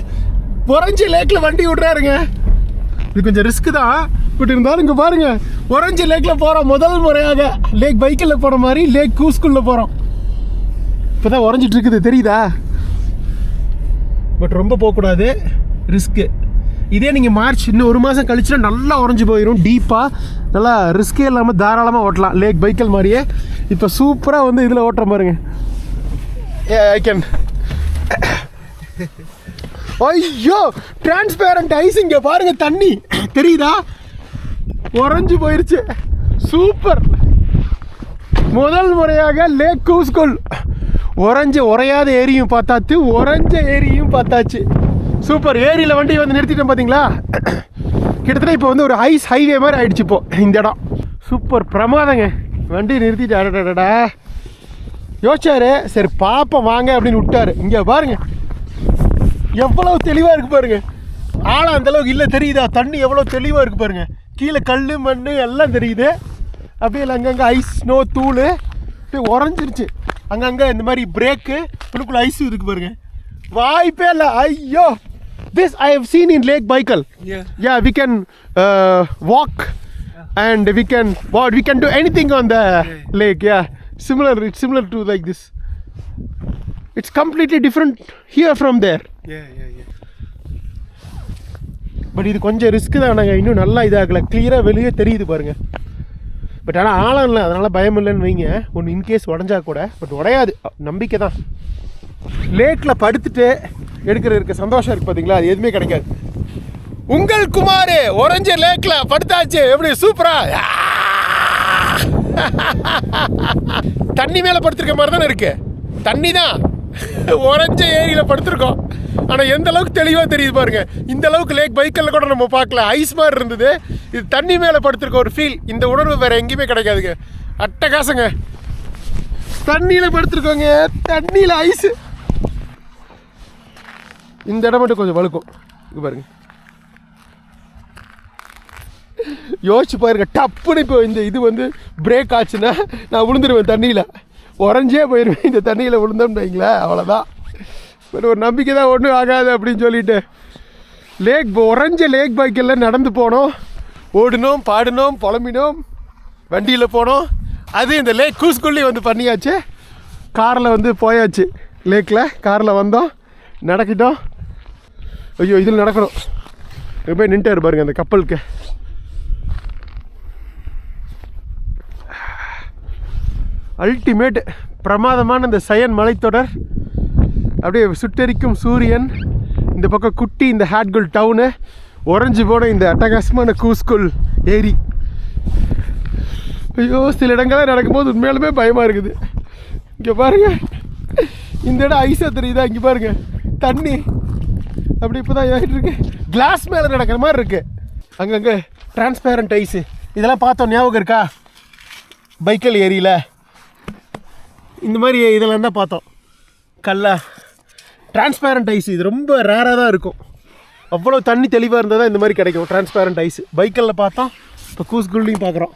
[SPEAKER 1] உறைஞ்சி லேக்கில் வண்டி விட்றாருங்க. இது கொஞ்சம் ரிஸ்க்கு தான், பட் இருந்தாலும் இங்கே பாருங்கள், உறைஞ்சி லேக்கில் போகிறோம். முதல் முறையாக லேக் பைக்கில் போகிற மாதிரி லேக் கூஸ்குள்ளே போகிறோம். இப்போ தான் உறைஞ்சிட்டு இருக்குது, தெரியுதா? பட் ரொம்ப போகக்கூடாது, ரிஸ்க்கு. இதே நீங்கள் மார்ச் இன்னும் 1 மாதம் கழிச்சுனா நல்லா உறைஞ்சி போயிடும். டீப்பாக நல்லா ரிஸ்க்கே இல்லாமல் தாராளமாக ஓட்டலாம் லேக் பைக்கல் மாதிரியே. இப்போ சூப்பராக வந்து இதில் ஓட்டுற பாருங்க. I can. ஐயோ, டிரான்ஸ்பேரண்ட் ஐஸ். இங்கே பாருங்க, தண்ணி தெரியுதா? உறைஞ்சி போயிடுச்சு. சூப்பர். முதல் முறையாக லேக் கூஸ்குல் உறையாத ஏரியும் பார்த்தாச்சு, உறைஞ்ச ஏரியும் பார்த்தாச்சு. சூப்பர். ஏரியில் வண்டி வந்து நிறுத்திட்டோம் பார்த்தீங்களா? கிட்டத்தட்ட இப்போ வந்து ஒரு ஐஸ் ஹைவே மாதிரி ஆயிடுச்சு இப்போ இந்த இடம். சூப்பர், பிரமாதங்க. வண்டி நிறுத்திட்டு அடடா யோசிச்சாரு, சரி பாப்போம் வாங்க அப்படின்னு விட்டாரு. இங்கே பாருங்க எவ்வளவு தெளிவாக இருக்குது பாருங்க. ஆழம் அந்தளவுக்கு இல்லை, தெரியுதா? தண்ணி எவ்வளோ தெளிவாக இருக்குது பாருங்க. கீழே கல் மண் எல்லாம் தெரியுது. அப்படியே அங்கங்கே ஐஸ் ஸ்னோ தூள் அப்படியே உறைஞ்சிருச்சு. அங்கங்கே இந்த மாதிரி பிரேக்கு உள்ளுக்குள்ள ஐஸும் இருக்குது பாருங்க. வாய்ப்பே இல்லை. ஐயோ, this I have seen in Lake Baikal. Yeah, we can walk and we can do anything on the lake. Yeah, it's similar to like this. It's completely different here from there.
[SPEAKER 4] Yeah.
[SPEAKER 1] But இது கொஞ்சம் risk தான். நாங்கள் இன்னும் நல்லா இதாகலை, கிளியராக வெளியே தெரியுது பாருங்கள். பட் ஆனால் ஆழம் இல்லை, அதனால் பயம் இல்லைன்னு வைங்க. ஒன்று இன்கேஸ் உடஞ்சா கூட, பட் உடையாது, நம்பிக்கை தான். லேக்கில் படுத்துட்டு இருக்க சந்தோஷம் இருக்குது பார்த்தீங்களா? அது எதுவுமே கிடைக்காது. உங்கள் குமார் உறைஞ்ச லேக்கில் படுத்தாச்சு. எப்படி சூப்பரா? தண்ணி மேலே படுத்துருக்க மாதிரி தானே இருக்கு. தண்ணி தான், உறைஞ்ச ஏரியில் படுத்துருக்கோம். ஆனால் எந்த அளவுக்கு தெளிவாக தெரியுது பாருங்க. இந்த அளவுக்கு லேக் பைக்கில் கூட நம்ம பார்க்கல. ஐஸ் மாதிரி இருந்தது. இது தண்ணி மேலே படுத்துருக்க ஒரு ஃபீல். இந்த உணர்வு வேறு எங்கேயுமே கிடைக்காதுங்க. அட்டகாசங்க. தண்ணியில் படுத்துருக்கோங்க, தண்ணியில் ஐஸு. இந்த இடம் மட்டும் கொஞ்சம் வழுக்கும். இங்கே பாருங்க, யோசிச்சு பாருங்க. டப்புன்னு இப்போ இந்த இது வந்து பிரேக் ஆச்சுன்னா நான் விழுந்துருவேன் தண்ணியில், உறைஞ்சே போயிடுவேன் இந்த தண்ணியில் விழுந்தோம்னு வைங்களேன். அவ்வளோதான். பட் ஒரு நம்பிக்கை தான், ஒன்றும் ஆகாது அப்படின்னு சொல்லிட்டு உறைஞ்ச லேக் பைக்கெல்லாம் நடந்து போனோம், ஓடினோம், பாடினோம், புலம்பினோம், வண்டியில் போனோம். அது இந்த லேக் கூஸ்குள்ளி வந்து பண்ணியாச்சு. காரில் வந்து போயாச்சு லேக்கில், காரில் வந்தோம், நடக்கிட்டோம். ஐயோ இதில் நடக்கணும். இங்கே போய் நின்ட்டாரு பாருங்க அந்த கப்பலுக்கு. அல்டிமேட் பிரமாதமான இந்த சயன் மலைத்தொடர், அப்படியே சுட்டெரிக்கும் சூரியன், இந்த பக்கம் குட்டி இந்த ஹேட்குல் டவுனு, உறைஞ்சி போன இந்த அட்டகாசமான கூஸ்குல் ஏரி. ஐயோ சில இடங்கள்லாம் நடக்கும்போது உண்மையாலுமே பயமாக இருக்குது. இங்கே பாருங்கள், இந்த இடம் ஐஸாக தெரியுதா? இங்கே பாருங்கள் தண்ணி அப்படி இப்போ தான் ஆகிட்டு இருக்கு. கிளாஸ் மேலே நடக்கிற மாதிரி இருக்குது. அங்கங்கே டிரான்ஸ்பேரண்ட் ஐஸு, இதெல்லாம் பார்த்தோம் ஞாபகம் இருக்கா? பைக்கல் ஏரியில் இந்த மாதிரி இதெல்லாம் தான் பார்த்தோம். கல்லா டிரான்ஸ்பேரண்ட் ஐஸ், இது ரொம்ப ரேராக தான் இருக்கும். அவ்வளோ தண்ணி தெளிவாக இருந்தால் தான் இந்த மாதிரி கிடைக்கும் டிரான்ஸ்பேரண்ட் ஐஸ். பைக்கலில் பார்த்தோம், இப்போ கூஸ்குள்ளையும் பார்க்குறோம்.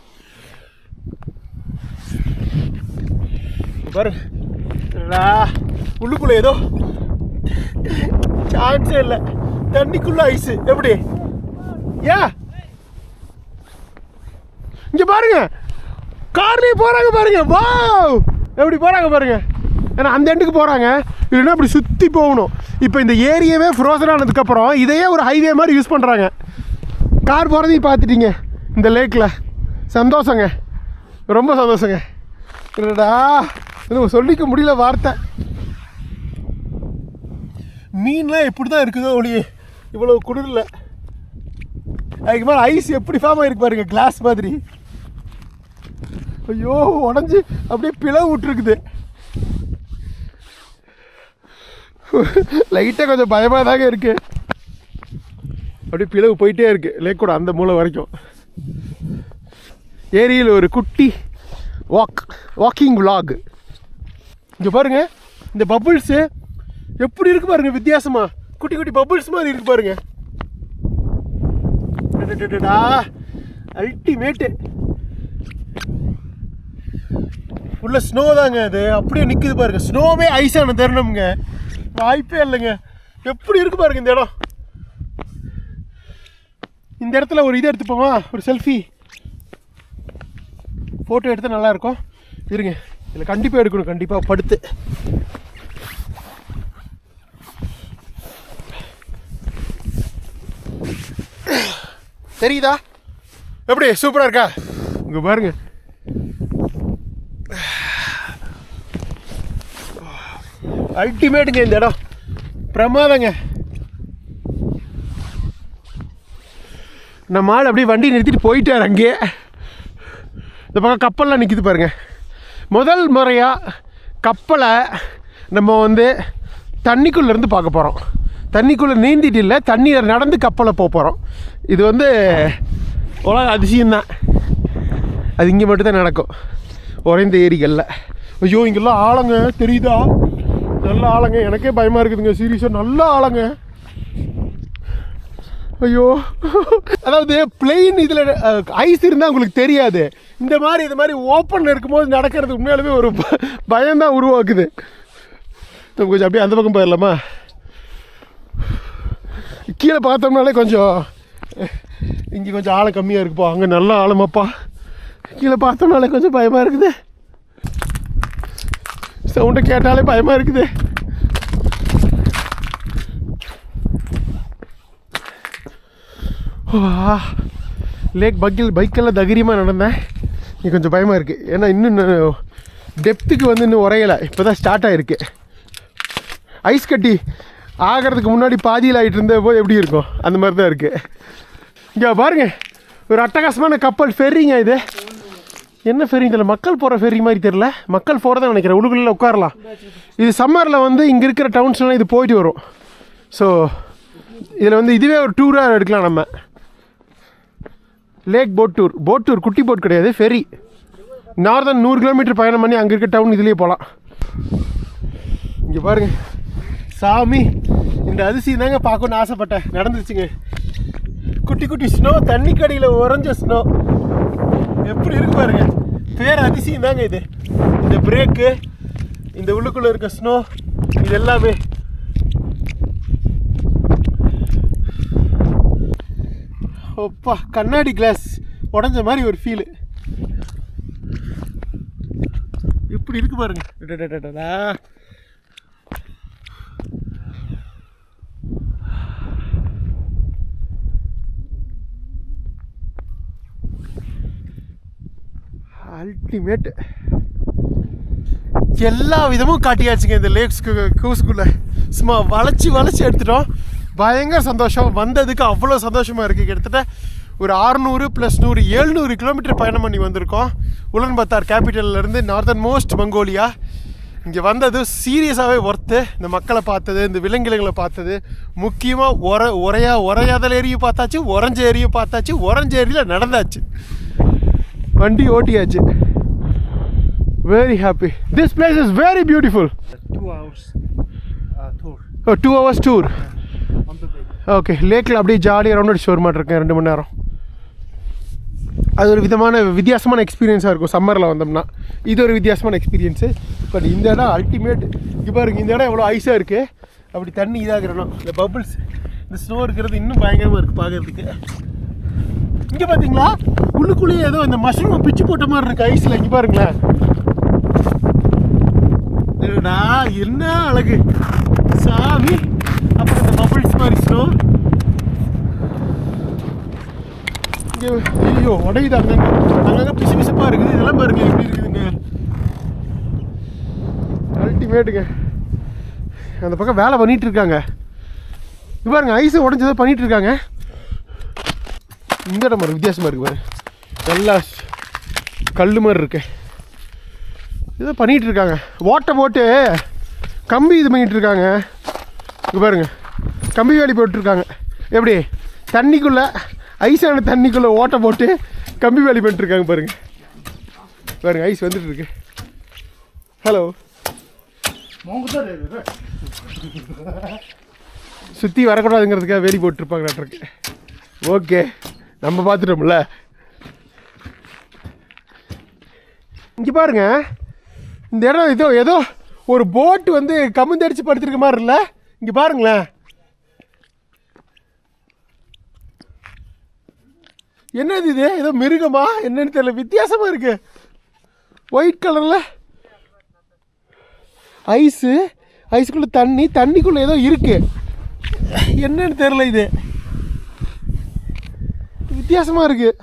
[SPEAKER 1] பாரு உள்ளுக்குள்ளே ஏதோ சான்ஸே இல்லை, தண்ணிக்குள்ளே ஐஸு. எப்படி இங்கே பாருங்க, கார்லேயே போகிறாங்க பாருங்க. வாவ், எப்படி போகிறாங்க பாருங்க. ஏன்னா அந்த எண்டுக்கு போகிறாங்க, இல்லைன்னா அப்படி சுற்றி போகணும். இப்போ இந்த ஏரியாவே ஃப்ரோசன் ஆனதுக்கப்புறம் இதையே ஒரு ஹைவே மாதிரி யூஸ் பண்ணுறாங்க. கார் போகிறதையும் பார்த்துட்டீங்க இந்த லேக்கில். சந்தோஷங்க, ரொம்ப சந்தோஷங்க. இல்லைடா இன்னும் சொல்லிக்க முடியல வார்த்தை. மீன்லாம் எப்படி தான் இருக்குதோ ஒளியே, இவ்வளோ குளிரில். அதுக்கு மேலே ஐஸ் எப்படி ஃபார்ம் ஆகிருக்கு பாருங்க, கிளாஸ் மாதிரி. ஐயோ உடஞ்சி அப்படியே பிளவு விட்டுருக்குது. லைட்டாக கொஞ்சம் பயமாக தாங்க இருக்குது. அப்படியே பிளவு போயிட்டே இருக்குது லேக்கோட அந்த மூலை வரைக்கும். ஏரியில் ஒரு குட்டி வாக்கிங் விலாக். இங்கே பாருங்க, இந்த பபுள்ஸு எப்படி இருக்கு பாருங்க, வித்தியாசமா குட்டி குட்டி பபுள்ஸ் மாதிரி இருக்கு பாருங்க. அல்டிமேட்டு. உள்ள ஸ்னோ தாங்க, அது அப்படியே நிற்குது பாருங்க. ஸ்னோவே ஐஸான தருணம்ங்க, வாய்ப்பே இல்லைங்க. எப்படி இருக்கு பாருங்க இந்த இடம். இந்த இடத்துல ஒரு இது எடுத்துப்போமா, ஒரு செல்ஃபி ஃபோட்டோ எடுத்தால் நல்லாயிருக்கும். இருங்க, இதில் கண்டிப்பாக எடுக்கணும், கண்டிப்பாக படுத்து. தெரியுதா எப்படி சூப்பராக இருக்கா? இங்கே பாருங்க, அல்டிமேட்டுங்க இந்த இடம், பிரமாதங்க. நம்ம ஆள் அப்படியே வண்டி நிறுத்திட்டு போயிட்டார் அங்கேயே. இந்த பக்கம் கப்பல்லாம் நிற்கிது பாருங்க. முதல் முறையாக கப்பலை நம்ம வந்து தண்ணிக்குள்ளேருந்து பார்க்க போகிறோம். தண்ணிக்குள்ளே நீந்திட்டு இல்லை, தண்ணியில் நடந்து கப்பலை போக போகிறோம். இது வந்து உலக அதிசயம்தான். அது இங்கே மட்டும்தான் நடக்கும், உறைந்த ஏரிகளில். ஐயோ இங்கெல்லாம் ஆழங்க தெரியுதா? நல்ல ஆழங்க, எனக்கே பயமாக இருக்குதுங்க சீரியஸாக. நல்ல ஆழங்க. ஐயோ, அதாவது பிளெயின் இதில் ஐஸ் இருந்தால் உங்களுக்கு தெரியாது. இந்த மாதிரி ஓப்பனில் இருக்கும்போது நடக்கிறது உண்மையாலுமே ஒரு பயம்தான் உருவாக்குது. நம்ம கொஞ்சம் அப்படியே அந்த பக்கம் போயிடலாமா? கீழே பார்த்தோம்னாலே கொஞ்சம் இங்கே கொஞ்சம் ஆழம் கம்மியாக இருக்குப்பா, அங்கே நல்ல ஆழமாப்பா. கீழே பார்த்தோம்னாலே கொஞ்சம் பயமாக இருக்குது, சவுண்டை கேட்டாலே பயமாக இருக்குது. லேக் பைக்கெல்லாம் தைரியமாக நடந்தேன். இங்கே கொஞ்சம் பயமாக இருக்குது, ஏன்னா இன்னும் டெப்த்துக்கு வந்து இன்னும் உரையலை, இப்போ தான் ஸ்டார்ட் ஆகிருக்கு. ஐஸ் கட்டி ஆகிறதுக்கு முன்னாடி பாதியில் ஆகிட்டு இருந்த போது எப்படி இருக்கும் அந்த மாதிரி தான் இருக்குது. இங்கே பாருங்கள், ஒரு அட்டகாசமான கப்பல் ஃபெரிங்க. இது என்ன ஃபெரிங் தெரியல, மக்கள் போகிற ஃபெரி மாதிரி தெரில. மக்கள் போகிறதான் நினைக்கிறேன், உள்ளுக்குள்ளே உட்காரலாம். இது சம்மரில் வந்து இங்கே இருக்கிற டவுன்ஸ்லாம் இது போயிட்டு வரும். ஸோ இதில் வந்து இதுவே ஒரு டூராக எடுக்கலாம் நம்ம. லேக் போட் டூர், குட்டி போட் கிடையாது, ஃபெரி. நார்தன் 100 கிலோமீட்டர் பயணம் பண்ணி அங்கே இருக்க டவுன் இதுலேயே போகலாம். இங்கே பாருங்கள் சாமி, இந்த அதிசயம் தாங்க பார்க்கணுன்னு ஆசைப்பட்டேன், நடந்துச்சுங்க. குட்டி குட்டி ஸ்னோ, தண்ணி கடியில் உறைஞ்ச ஸ்னோ எப்படி இருக்கு பாருங்க. பேர் அதிசயம் தாங்க இது. இந்த பிரேக்கு, இந்த உள்ளுக்குள்ளே இருக்க ஸ்னோ, இது எல்லாமே அப்பா கண்ணாடி கிளாஸ் உடஞ்ச மாதிரி ஒரு ஃபீலு. இப்படி இருக்கு பாருங்க. அல்டிமேட். எல்லா விதமும் காட்டியாச்சுங்க இந்த கூஸ்குள்ளே. சும்மா வளைச்சி எடுத்துட்டோம். பயங்கர சந்தோஷம். வந்ததுக்கு அவ்வளோ சந்தோஷமாக இருக்குது. கிட்டத்தட்ட ஒரு 600 + 100 700 கிலோமீட்டர் பயணம் பண்ணி வந்திருக்கோம். உலன்பத்தார் கேபிட்டல்லேருந்து நார்தன் மோஸ்ட் மங்கோலியா. இங்கே வந்தது சீரியஸாகவே ஒர்த்து. இந்த மக்களை பார்த்தது, இந்த விலங்கினங்களை பார்த்தது, முக்கியமாக உரையாதல் ஏரியும் பார்த்தாச்சு, உறைஞ்ச ஏரியும் பார்த்தாச்சு, உறைஞ்ச ஏரியில் நடந்தாச்சு, வண்டி ஓட்டியாச்சு. Very happy. This place is very beautiful.
[SPEAKER 4] 2 hours tour.
[SPEAKER 1] 2 hours tour.
[SPEAKER 4] On the way.
[SPEAKER 1] Okay, லேக்கில் அப்படியே ஜாலியாக ரவுண்ட் அடிச்சு வரமாட்டு இருக்கேன் 2 மணி நேரம். அது ஒரு வித்தியாசமான எக்ஸ்பீரியன்ஸாக இருக்கும் சம்மரில் வந்தோம்னா. இது ஒரு வித்தியாசமான எக்ஸ்பீரியன்ஸு. பட் இந்த இடம் அல்டிமேட். இப்போ பாருங்க, இந்த இடம் எவ்வளோ ஐஸாக இருக்குது. அப்படி தண்ணி இதாகிறணும். இந்த பபிள்ஸ், இந்த ஸ்னோ இருக்கிறது இன்னும் பயங்கரமாக இருக்குது பார்க்குறதுக்கு. இங்கே பார்த்தீங்களா, உள்ளுக்குள்ளேயே ஏதோ இந்த மஷ்ரூம் பிச்சு போட்ட மாதிரி இருக்குது ஐஸில். இங்கே பாருங்களேன், என்ன அழகு சாமி. அப்புறம் இந்த பபிள்ஸ் மாதிரி ஸ்னோ இங்கே. ஐயோ உடையுது, அங்கங்கே பிசுப்பாக இருக்குது. இதெல்லாம் பாருங்க எப்படி இருக்குதுங்க. அல்டிமேட்டுங்க. அந்த பக்கம் வேலை பண்ணிகிட்டு இருக்காங்க. இது பாருங்க, ஐஸை உடஞ்சதை பண்ணிகிட்டு இருக்காங்க. இந்த இடம் பாருங்க, வித்தியாசமாக இருக்குது பாருங்க. நல்லா கல் மாதிரி இருக்கு. இதை பண்ணிகிட்டு இருக்காங்க. ஓட்டை போட்டு கம்பி இது பண்ணிகிட்டு இருக்காங்க. இங்கே பாருங்க, கம்பி வேலி போட்டுருக்காங்க. எப்படி தண்ணிக்குள்ளே, ஐஸான தண்ணிக்குள்ளே ஓட்டை போட்டு கம்பி வேலி பண்ணிட்டுருக்காங்க பாருங்க. பாருங்க, ஐஸ் வந்துட்டு இருக்கு. ஹலோ, சுற்றி வரக்கூடாதுங்கிறதுக்காக வேலி போட்டுருப்பாங்க நாட்டிருக்கு. ஓகே, நம்ம பார்த்துட்டோம்ல. இங்கே பாருங்க, இந்த இடம் ஏதோ ஒரு போட்டு வந்து கமுந்தடிச்சு படுத்துருக்க மாதிரி இல்லை. இங்கே பாருங்களேன், என்னது இது? ஏதோ மிருகமா என்னன்னு தெரியல, வித்தியாசமாக இருக்கு. ஒயிட் கலரில் ஐஸுக்குள்ளே தண்ணிக்குள்ளே ஏதோ இருக்கு. என்னன்னு தெரியல, இது வித்தியாசமாக இருக்குது.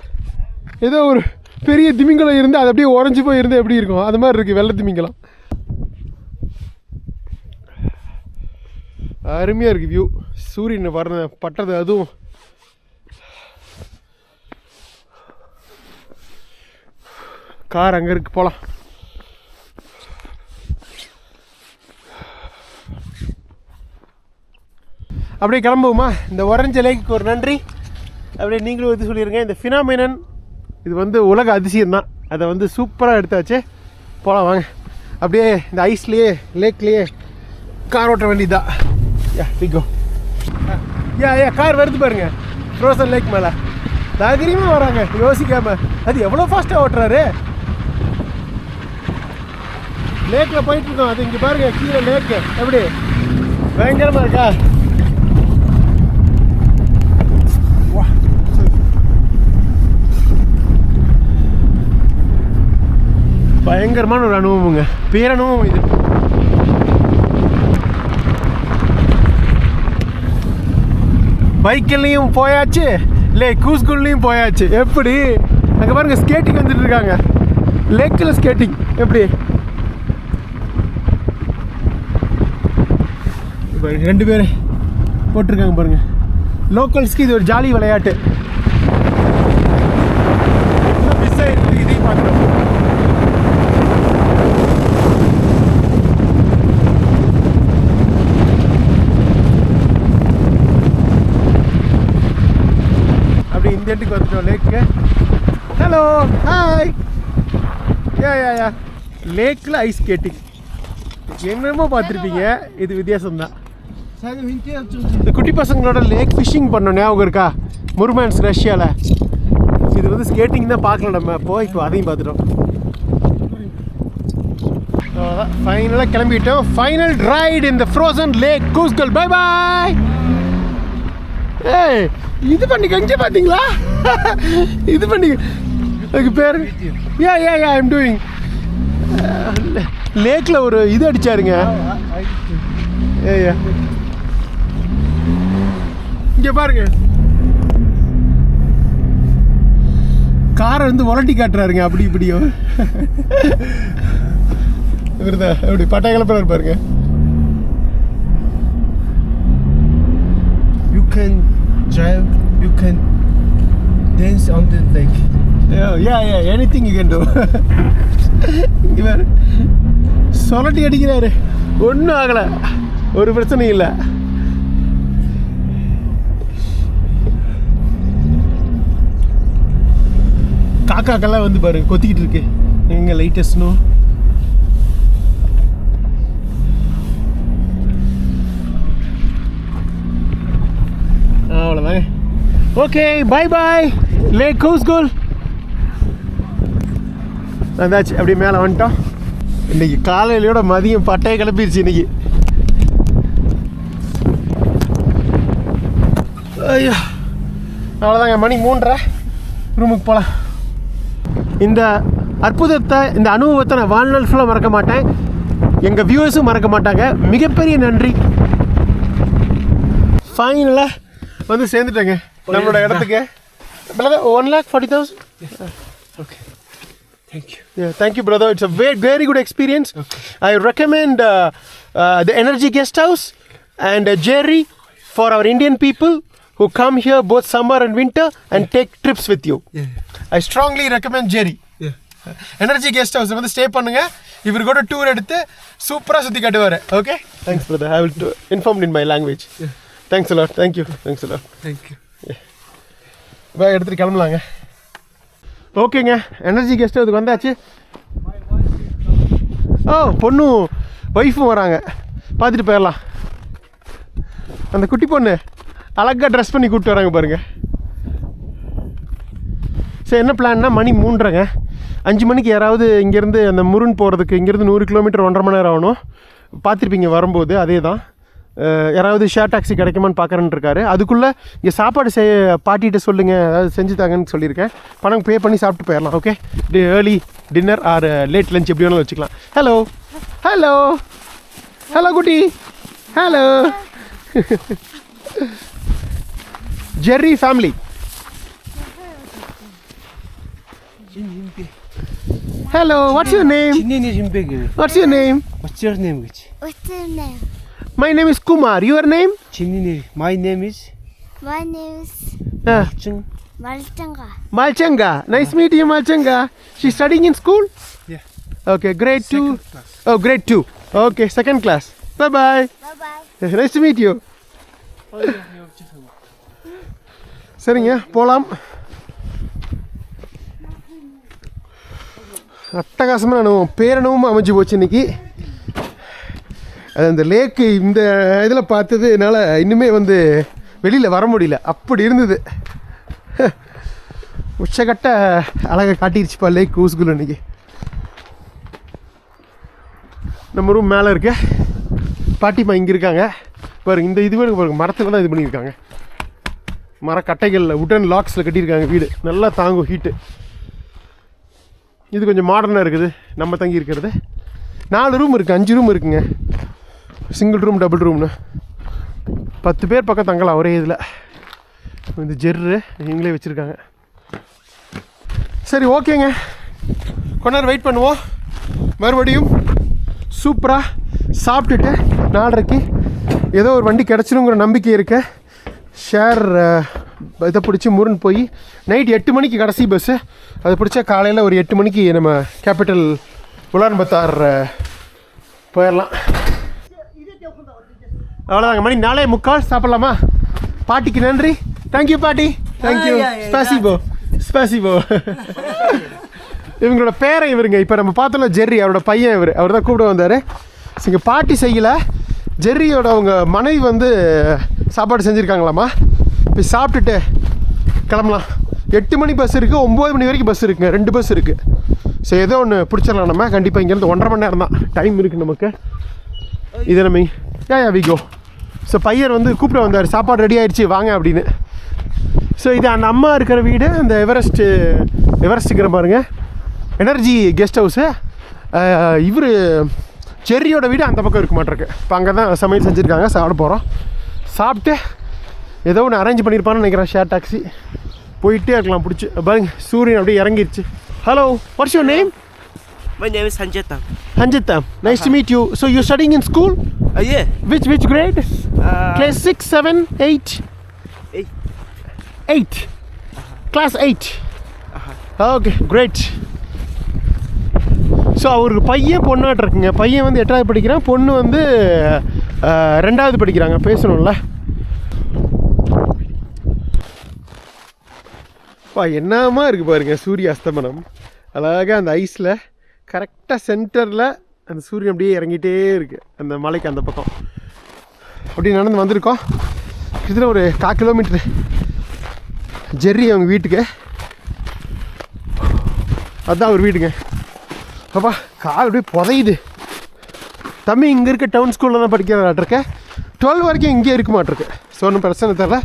[SPEAKER 1] ஏதோ ஒரு பெரிய திமிங்கலம் இருந்து அது அப்படியே உறைஞ்சி போய் இருந்தால் எப்படி இருக்கும், அது மாதிரி இருக்குது வெள்ளை திமிங்கலம். அருமையாக இருக்குது வியூ. சூரியன் வர பட்டது, அதுவும் கார் அங்கே இருக்கு, போகலாம். அப்படியே கிளம்புவோமா? இந்த உறைஞ்ச லேக்குக்கு ஒரு நன்றி. அப்படியே நீங்களும் இது சொல்லிடுங்க. இந்த ஃபினாமினன் இது வந்து உலக அதிசயம்தான். அதை வந்து சூப்பராக எடுத்தாச்சு. போகலாம் வாங்க. அப்படியே இந்த ஐஸ்லேயே லேக்லேயே கார் ஓட்ட வேண்டியதுதான். கார் வருது பாருங்க, ஃப்ரோசன் லேக் மேலே தைரியமாக வராங்க யோசிக்காமல். அது எவ்வளோ ஃபாஸ்ட்டாக ஓட்டுறாரு. லேக்கில் போயிட்டுருக்கோம். அது இங்கே பாருங்க, கீழே லேக்கு எப்படி பயங்கரமாக இருக்கா. பயங்கரமான ஒரு அனுபவங்க, பேரனுபவம் இது. பைக்கிலையும் போயாச்சு, கூஸ்குல்லையும் போயாச்சு. எப்படி அங்கே பாருங்க, ஸ்கேட்டிங் வந்துட்டு இருக்காங்க. லேக்கில் ஸ்கேட்டிங் எப்படி பாருங்க, 2 பேர் போட்டிருக்காங்க பாருங்க. லோக்கல்ஸ்க்கு இது ஒரு ஜாலி விளையாட்டு. மிஸ் ஆகிருக்கு, இதையும் பார்க்குறோம். அப்படி இந்த இடத்துக்கு வந்துட்டோம் லேக்கு. Hello, hi. யா லேக்கில் ஐஸ் ஸ்கேட்டிங் என்னமோ பார்த்துருப்பீங்க. இது வித்தியாசம்தான். இந்த குட்டி பசங்களோட லேக் ஃபிஷிங் பண்ணோம் ஞாபகம் இருக்கா முர்மான்ஸ் ரஷ்யாவில். இது வந்து ஸ்கேட்டிங் தான் பார்க்கல நம்ம இப்போ அதையும் பார்த்துட்டோம். அவ்வளோதான் ஃபைனலாக கிளம்பிட்டோம். ஃபைனல் ரைட் இந்த frozen lake Khuvsgul. Bye bye. ஏய் இது பண்ணி கஞ்சி பார்த்தீங்களா? இது பண்ணி அதுக்கு பேர் யா ஐம் டூயிங். லேக்கில் ஒரு இது அடிச்சாருங்க. ஏயா இங்கே பாருங்க காரை வந்து உலட்டி காட்டுறாருங்க அப்படி இப்படியும். இவருதா எப்படி பட்டாய கிளப்புறாரு பாருங்க.
[SPEAKER 4] You can drive, you can dance on the lake.
[SPEAKER 1] Yeah, anything you can do. இவர் சொலட்டி அடிக்கிறாரு. ஒன்றும் ஆகலை, ஒரு பிரச்சனையும் இல்லை. காக்காக்கெல்லாம் வந்து பாருங்க கொத்திக்கிட்டு இருக்கு. எங்க லைட்டஸ்ட் ஸ்னோ. அவ்வளோதாங்க. ஓகே பாய் பாய் லேக் கூஸ்கல். வந்தாச்சு அப்படியே மேலே வந்துட்டோம். இன்னைக்கு காலையிலோட மதியம் பட்டையை கிளப்பிடுச்சு இன்னைக்கு. ஐயோ அவ்வளோதாங்க, மணி 3:30, ரூமுக்கு போகலாம். இந்த அற்புதத்தை, இந்த அனுபவத்தை நான் வாழ்நாள் ஃபுல்லாக மறக்க மாட்டேன். எங்கள் வியூவர்ஸும் மறக்க மாட்டாங்க. மிகப்பெரிய நன்றி. ஃபைனலாக வந்து சேர்ந்துட்டேங்க நம்மளோட இடத்துக்கு. 1,40,000.
[SPEAKER 4] Okay. Thank you.
[SPEAKER 1] Yeah, thank you, brother. It's a very good experience. Okay. I recommend the Energy Guest House and Jerry for our Indian people who come here both summer and winter and take trips with you.
[SPEAKER 4] Yeah.
[SPEAKER 1] I strongly recommend Jerry.
[SPEAKER 4] Yeah.
[SPEAKER 1] Energy Guest House வந்து stay பண்ணுங்க. இவர் கூட tour எடுத்து சூப்பராக சுற்றி காட்டுவார். Okay, thanks brother. I will inform in my language. Yeah. Thanks a lot. Thank you. Thanks a lot.
[SPEAKER 4] Thank you.
[SPEAKER 1] Bag எடுத்துகிட்டு கிளம்பலாங்க. ஓகேங்க, எனர்ஜி கெஸ்ட் அதுக்கு வந்தாச்சு. பொண்ணும் ஒய்ஃபும் வராங்க, பார்த்துட்டு போயிடலாம். அந்த குட்டி பொண்ணு அழகாக ட்ரெஸ் பண்ணி கூப்பிட்டு வராங்க பாருங்க. சரி, என்ன பிளான்னா மணி 3:30ங்க. 5 மணிக்கு யாராவது இங்கேருந்து அந்த முருன் போகிறதுக்கு இங்கேருந்து 100 கிலோமீட்டர் 1.5 மணி நேரம் ஆகணும். பார்த்துருப்பீங்க வரும்போது. அதே தான், யாராவது ஷேர் டாக்ஸி கிடைக்குமான்னு பார்க்குறேன்னு இருக்காரு. அதுக்குள்ளே இங்கே சாப்பாடு பாட்டிகிட்ட சொல்லுங்கள், அதாவது செஞ்சு தாங்கன்னு சொல்லியிருக்கேன். பணம் பே பண்ணி சாப்பிட்டு போயிடலாம். Okay, early dinner R late lunch எப்படி வேணாலும் வச்சுக்கலாம். ஹலோ ஹலோ ஹலோ குட்டி, hello Jerry family. Hello, what's your name? What's your name?
[SPEAKER 4] What's your name?
[SPEAKER 8] What's your name?
[SPEAKER 1] My name is Kumar. Your name?
[SPEAKER 4] My name is
[SPEAKER 8] My name is Malchanga.
[SPEAKER 1] Malchanga. Nice meeting you, Malchanga. She's studying in school?
[SPEAKER 4] Yeah.
[SPEAKER 1] Okay, grade 2.
[SPEAKER 4] class.
[SPEAKER 1] Oh, grade 2. Okay, second class. Bye-bye.
[SPEAKER 8] Bye-bye.
[SPEAKER 1] Nice to meet you. சரிங்க, போகலாம். அட்டகாசமாக அனுபவம், பேரனும் அமைஞ்சு போச்சு இன்னைக்கு. அது அந்த லேக்கு இந்த இதில் பார்த்தது என்னால் இன்னுமே வந்து வெளியில் வர முடியல, அப்படி இருந்தது. உச்சக்கட்ட அழகை காட்டிடுச்சுப்பா லேக் கூஸ்குல் இன்னைக்கு. நம்ம ரூம் மேலே இருக்க பாட்டிமா இங்கே இருக்காங்க பாருங்க. இந்த இது பாருங்க, மரத்தில் தான் இது பண்ணியிருக்காங்க. மரக்கட்டைகளில் உடன் லாக்ஸில் கட்டியிருக்காங்க. வீடு நல்லா தாங்கும் ஹீட்டு. இது கொஞ்சம் மாடர்னாக இருக்குது நம்ம தங்கி இருக்கிறது. 4 ரூம் இருக்குது, 5 ரூம் இருக்குங்க. சிங்கிள் ரூம், டபுள் ரூம்னு 10 பேர் பக்கம் தங்கலாம் ஒரே இதில். இந்த ஜெர்ரு இவங்களே வச்சுருக்காங்க. சரி, ஓகேங்க, கொஞ்ச நேரம் வெயிட் பண்ணுவோம். மறுபடியும் சூப்பராக சாப்பிட்டுட்டு 4:30க்கு ஏதோ ஒரு வண்டி கிடச்சிருங்கிற நம்பிக்கை இருக்க ஷேர் இதை பிடிச்சி முருன் போய் நைட் 8 மணிக்கு கடைசி பஸ்ஸு. அதை பிடிச்சா காலையில் ஒரு 8 மணிக்கு நம்ம கேபிட்டல் உலான்பத்தார் போயிடலாம். அவ்வளோதாங்க, மணி 4:45. சாப்பிட்லாமா? பாட்டிக்கு நன்றி. தேங்க்யூ பாட்டி, தேங்க்யூ. ஸ்பாசிபோ ஸ்பாசிபோ. இவங்களோட பேரை இவருங்க இப்போ நம்ம பார்த்தோம்ல ஜெர்ரி, அவரோட பையன் இவர். அவர் தான் கூப்பிட வந்தார். இங்கே பாட்டி செய்யலை, ஜெர்ரியோட அவங்க மனைவி வந்து சாப்பாடு செஞ்சுருக்காங்களாம்மா. போய் சாப்பிட்டுட்டு கிளம்பலாம். 8 மணி பஸ் இருக்குது, 9 மணி வரைக்கும் பஸ் இருக்குங்க, 2 பஸ் இருக்குது. ஸோ ஏதோ ஒன்று பிடிச்சிடலாம் நம்ம. கண்டிப்பாக இங்கேருந்து 1.5 மணி நேரம் தான் டைம் இருக்குது நமக்கு. இது நம்ம விகோ. ஸோ பையன் வந்து கூப்பிட வந்தார், சாப்பாடு ரெடி ஆகிடுச்சு வாங்க அப்படின்னு. ஸோ இது அந்த அம்மா இருக்கிற வீடு, அந்த எவரெஸ்ட்டுங்கிற பாருங்க, எனர்ஜி கெஸ்ட் ஹவுஸு. இவர் ஜெர்ரியோட வீடு அந்த பக்கம் இருக்க மாட்டிருக்கு. இப்போ அங்கே தான் சமையல் செஞ்சுருக்காங்க, சாப்பிட போகிறோம். சாப்பிட்டு ஏதோ ஒன்று அரேஞ்ச் பண்ணியிருப்பான்னு நினைக்கிறேன், ஷேர் டாக்ஸி போயிட்டே இருக்கலாம் பிடிச்சி. பாருங்க சூரியன் அப்படியே இறங்கிருச்சு. Hello, what's your name?
[SPEAKER 6] My name is Sanjata.
[SPEAKER 1] Hanjita, nice to meet you. So you're studying in school?
[SPEAKER 6] Yeah.
[SPEAKER 1] Which grade? Class 6, 7, 8? 8. Class 8. Okay, great. So அவருக்கு பையன் பொண்ணாட்டு இருக்குங்க. பையன் வந்து 8வது படிக்கிறான், பொண்ணு வந்து 2வது படிக்கிறாங்க. பேசணும்ல. என்னமா இருக்குது பாருங்கள் சூரிய அஸ்தமனம். அழகாக அந்த ஐஸில் கரெக்டாக சென்டரில் அந்த சூரியன் அப்படியே இறங்கிட்டே இருக்குது அந்த மலைக்கு அந்த பக்கம். அப்படி நடந்து வந்திருக்கோம். கிட்டத்தட்ட ஒரு 1/4 கிலோமீட்ரு ஜெர்ரி அவங்க வீட்டுக்கு. அதுதான் அவர் வீடுங்க. அப்பா கால் அப்படியே புதையுது. தம்பி இங்கே இருக்க டவுன் ஸ்கூலில் தான் படிக்கிறாட்ருக்கு. 12 வரைக்கும் இங்கே இருக்க மாட்டிருக்கு. ஸோ ஒன்றும் பிரச்சனை தெரில.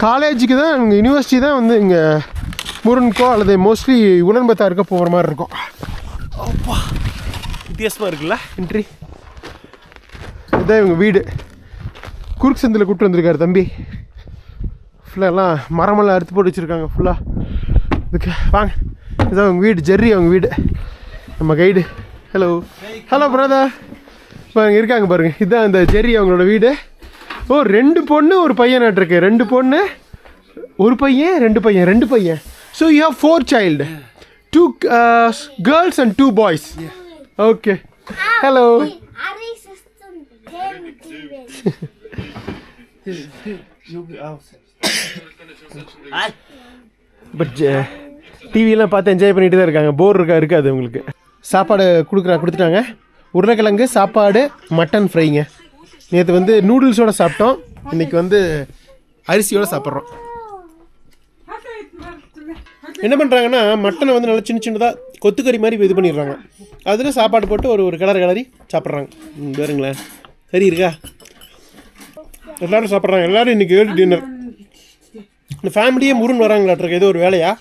[SPEAKER 1] காலேஜுக்கு தான் இங்கே யூனிவர்சிட்டி தான் வந்து இங்கே முருன்கோ அல்லது மோஸ்ட்லி உலன்பத்தாருக்கோ போகிற மாதிரி இருக்கும். அப்பா வித்தியாசமாக இருக்குல்ல என்ட்ரி. இதுதான் இவங்க வீடு. குறுக்கு சந்தில் கூப்பிட்டு வந்திருக்காரு தம்பி. ஃபுல்லாக எல்லாம் மரமெல்லாம் அறுத்து போட்டு வச்சுருக்காங்க ஃபுல்லாக. இதுக்கு வாங்க, இதுதான் அவங்க வீடு, ஜெர்ரி அவங்க வீடு. நம்ம கைடு. Hello brother. பாருங்க இருக்காங்க பாருங்க, இதுதான் அந்த ஜெர்ரி அவங்களோட வீடு. ஓ 2 பொண்ணு 1 பையன் நாட்டிருக்கு. 2 பொண்ணு 1 பையன் 2 பையன். So you have 4 child, 2 girls and 2 boys. Okay. Hello. But டிவியெல்லாம் பார்த்து என்ஜாய் பண்ணிட்டு தான் இருக்காங்க. போர் இருக்காது உங்களுக்கு. சாப்பாடு கொடுத்துட்டாங்க. உருளைக்கிழங்கு சாப்பாடு, மட்டன் ஃப்ரைங்க. நேற்று வந்து நூடுல்ஸோடு சாப்பிட்டோம், இன்றைக்கி வந்து அரிசியோடு சாப்பிட்றோம். என்ன பண்ணுறாங்கன்னா மட்டனை வந்து நல்லா சின்னதாக கொத்துக்கறி மாதிரி இது பண்ணிடுறாங்க. அதில் சாப்பாடு போட்டு ஒரு கிளறி சாப்பிட்றாங்க. வேறுங்களேன் சரி இருக்கா? எல்லோரும் சாப்பிட்றாங்க. எல்லோரும் இன்றைக்கி ஏர்லி டின்னர். இந்த ஃபேமிலியே முருன் வராங்களாட்ருக்கு. ஏதோ ஒரு வேலையா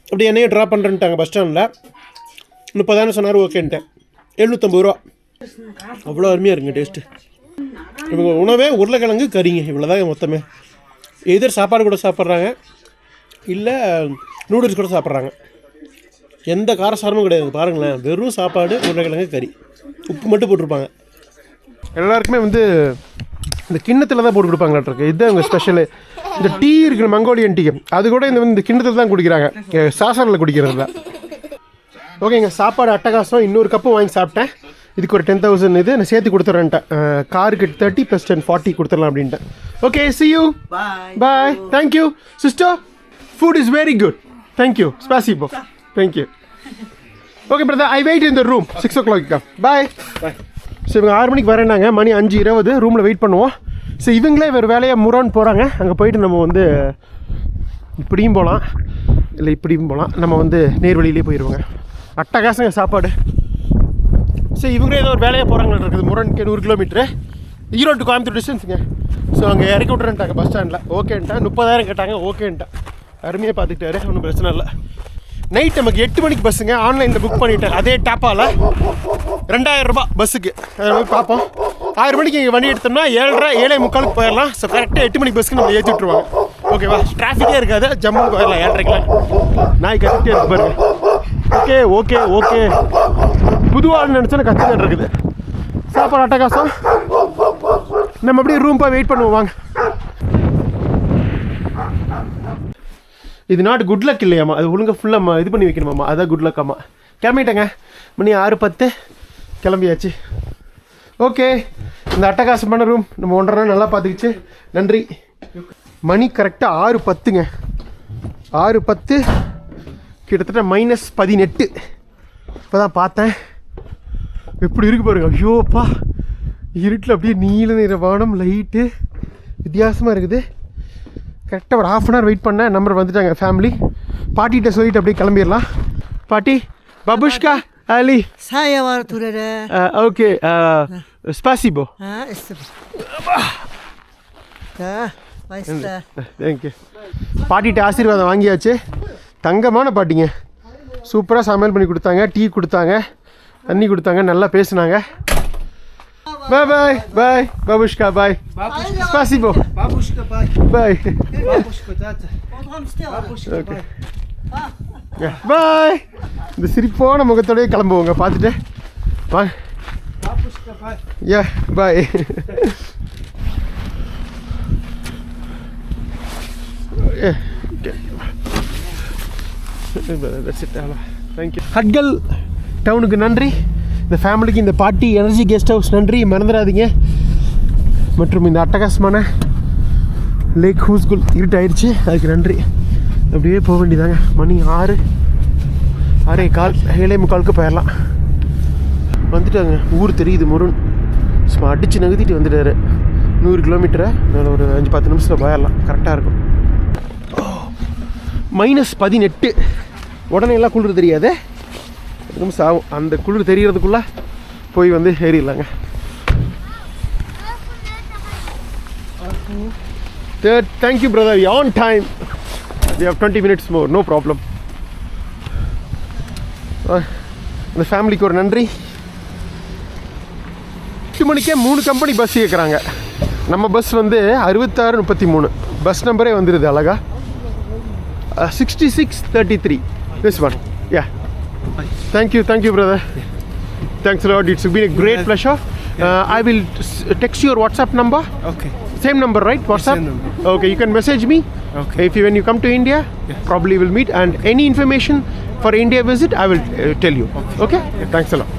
[SPEAKER 1] அப்படி என்னையே ட்ராப் பண்ணுறேன்ட்டாங்க பஸ் ஸ்டாண்டில். 30 சொன்னார். ஓகேன்ட்டேன். 750 ரூபா. அவ்வளோ அருமையாக இருக்குங்க டேஸ்ட்டு. இவங்க உணவே உருளைக்கிழங்கு கறிங்க. இவ்வளோதாங்க மொத்தமே. எதிர் சாப்பாடு கூட சாப்பிட்றாங்க, இல்லை நூடுல்ஸ் கூட சாப்பிட்றாங்க. எந்த காரசாரமும் கிடையாது. பாருங்களேன், வெறும் சாப்பாடு, உருளைக்கிழங்கு கறி, உப்பு மட்டும் போட்டிருப்பாங்க. எல்லாருக்குமே வந்து இந்த கிண்ணத்தில் தான் போட்டு கொடுப்பாங்களாட்ருக்கு. இதுதான் அவங்க ஸ்பெஷலு. இந்த டீ இருக்குது, மங்கோலியன் டீ, அது கூட இந்த கிண்ணத்தில் தான் குடிக்கிறாங்க, சாசனில் குடிக்கிறதில்ல. ஓகேங்க, சாப்பாடு அட்டகாசம். இன்னொரு கப்பு வாங்கி சாப்பிட்டேன். இதுக்கு ஒரு 10,000 இது நான் சேர்த்து கொடுத்துட்றேன்ட்டேன். காருக்கு 30 + 10 40 கொடுத்துடலாம் அப்படின்ட்டேன். Okay, see you. Bye. Thank you. Sister, food is very good. Thank you. Spasibo. Thank you. Okay, brother, I wait in the room. 6 o'clock come. Bye. So இவங்க 6 மணிக்கு வரேன்னாங்க. மணி 5:20. ரூமில் வெயிட் பண்ணுவோம். ஸோ இவங்களே வேறு வேலையாக முரான் போகிறாங்க. அங்கே போயிட்டு நம்ம வந்து இப்படியும் போகலாம், இல்லை இப்படியும் போகலாம். நம்ம வந்து நேர்வழியிலே போயிடுவோங்க. அட்டகாசங்க சாப்பாடு. ஸோ இவங்களே ஏதோ ஒரு வேலையாக போகிறாங்களா இருக்குது. முரனுக்கு 100 கிலோமீட்ரு. ஈரோடு டு கோயம்புத்தூர் டிஸ்டன்ஸுங்க. ஸோ அங்கே இறக்கி விட்றேன்ட்டாங்க பஸ் ஸ்டாண்டில். ஓகேன்ட்டேன். 30,000 கேட்டாங்க. ஓகேன்ட்டேன். அருமையாக பார்த்துக்கிட்டாரு, ஒன்றும் பிரச்சனை இல்லை. நைட் நமக்கு 8 மணிக்கு பஸ்ஸுங்க. ஆன்லைனில் புக் பண்ணிவிட்டேன். அதே டாப்பால் 2000 ரூபா பஸ்ஸுக்கு. அதை போய் பார்ப்போம். 6 மணிக்கு இங்கே வண்டி எடுத்தோம்னா 7:30 7:45 போயிடலாம். ஸோ கரெக்டாக 8 மணிக்கு பஸ்ஸுக்கு நம்ம ஏற்றி விட்ருவாங்க. ஓகேவா? டிராஃபிக்கே இருக்காது. ஜம்முக்கு போயிடலாம் 7:30. நாய் கத்திட்டே இருக்கு பாருங்க. ஓகே புதுவாள் நினச்சோன்னா கத்திட்டு இருக்குது. சாப்பாடு அட்டகாசம். நம்ம அப்படியே ரூம் போய் வெயிட் பண்ணுவோம் வாங்க. இது நாட் குட் லக் இல்லையாம்மா, அது ஒழுங்காக ஃபுல்லாக இது பண்ணி வைக்கணுமாம்மா. அதான் குட் லக்காம்மா. கிளம்பிட்டேங்க. மணி 6:10 கிளம்பியாச்சு. ஓகே, இந்த அட்டகாசமான ரூம் நம்ம 1.5 நாள் நல்லா பார்த்துக்கிச்சு. நன்றி. மணி கரெக்டாக 6:10ங்க. 6:10 கிட்டத்தட்ட -18. இப்போ தான் பார்த்தேன். எப்படி இருக்கு பாருங்க. ஐயோப்பா, இருட்டில் அப்படியே நீல நிற வானம் லைட்டு வித்தியாசமாக இருக்குது. கரெக்டாக ஒரு ½ hour வெயிட் பண்ணேன். நம்பர் வந்துட்டாங்க ஃபேமிலி. பாட்டிகிட்ட சொல்லிட்டு அப்படியே கிளம்பிடலாம். பாட்டி பபுஷ்கா Ali.
[SPEAKER 9] Saya baru turun dah.
[SPEAKER 1] Okay. Spasibo.
[SPEAKER 9] Baik.
[SPEAKER 1] Thank you. பாட்டிகிட்ட ஆசீர்வாதம் வாங்கியாச்சு. தங்கமான பாட்டிங்க. சூப்பராக சமையல் பண்ணி கொடுத்தாங்க, டீ கொடுத்தாங்க, தண்ணி கொடுத்தாங்க, நல்லா பேசுனாங்க. Bye bye. Bye. Babushka bye. Spasibo.
[SPEAKER 4] Babushka bye.
[SPEAKER 1] Bye.
[SPEAKER 4] Babushka tata. Babushka
[SPEAKER 1] Okay.
[SPEAKER 4] bye.
[SPEAKER 1] Bye. இந்த சிரிப்பான முகத்தோடய கிளம்புவோங்க பார்த்துட்டு. வா.
[SPEAKER 4] Babushka bye.
[SPEAKER 1] Yeah, bye. Yeah. Okay. That's it. Thank you. ஹட்கல் டவுனுக்கு நன்றி. இந்த ஃபேமிலிக்கு, இந்த பார்ட்டி எனர்ஜி கெஸ்ட் ஹவுஸ் நன்றி, மறந்துடாதீங்க. மற்றும் இந்த அட்டகாசமான லேக் ஹூஸ்குல் இருட்டாயிடுச்சு, அதுக்கு நன்றி. அப்படியே போக வேண்டியதாங்க. மணி 6:15 7:45 போயிடலாம். வந்துட்டாங்க. ஊர் தெரியுது முருன். சும்மா அடித்து நகர்த்திட்டு வந்துட்டார். 100 கிலோமீட்டரை நான் ஒரு 5-10 நிமிஷத்தில் போயிடலாம். கரெக்டாக இருக்கும். -18. உடனே எல்லாம் குளிர் தெரியாது, நிமிஷம் ஆகும். அந்த குளிர் தெரிகிறதுக்குள்ளே போய் வந்து ஏறிடலாங்க. Thank you brother, you're on time. We have 20 minutes more, no problem. இந்த ஃபேமிலிக்கு ஒரு நன்றி. 8 மணிக்கே 3 கம்பெனி பஸ் கேட்குறாங்க. நம்ம பஸ் வந்து 6633 பஸ் நம்பரே வந்துடுது அழகா. 6633 this one. Yeah. Thank you brother. Thanks a lot. It's been a great pleasure. I will text your WhatsApp number.
[SPEAKER 4] Okay.
[SPEAKER 1] Same number, right? WhatsApp?
[SPEAKER 4] Same number.
[SPEAKER 1] Okay, you can message me.
[SPEAKER 4] Okay.
[SPEAKER 1] When you come to India, probably we'll meet. And any information for India visit, I will tell you. Okay? Thanks a lot.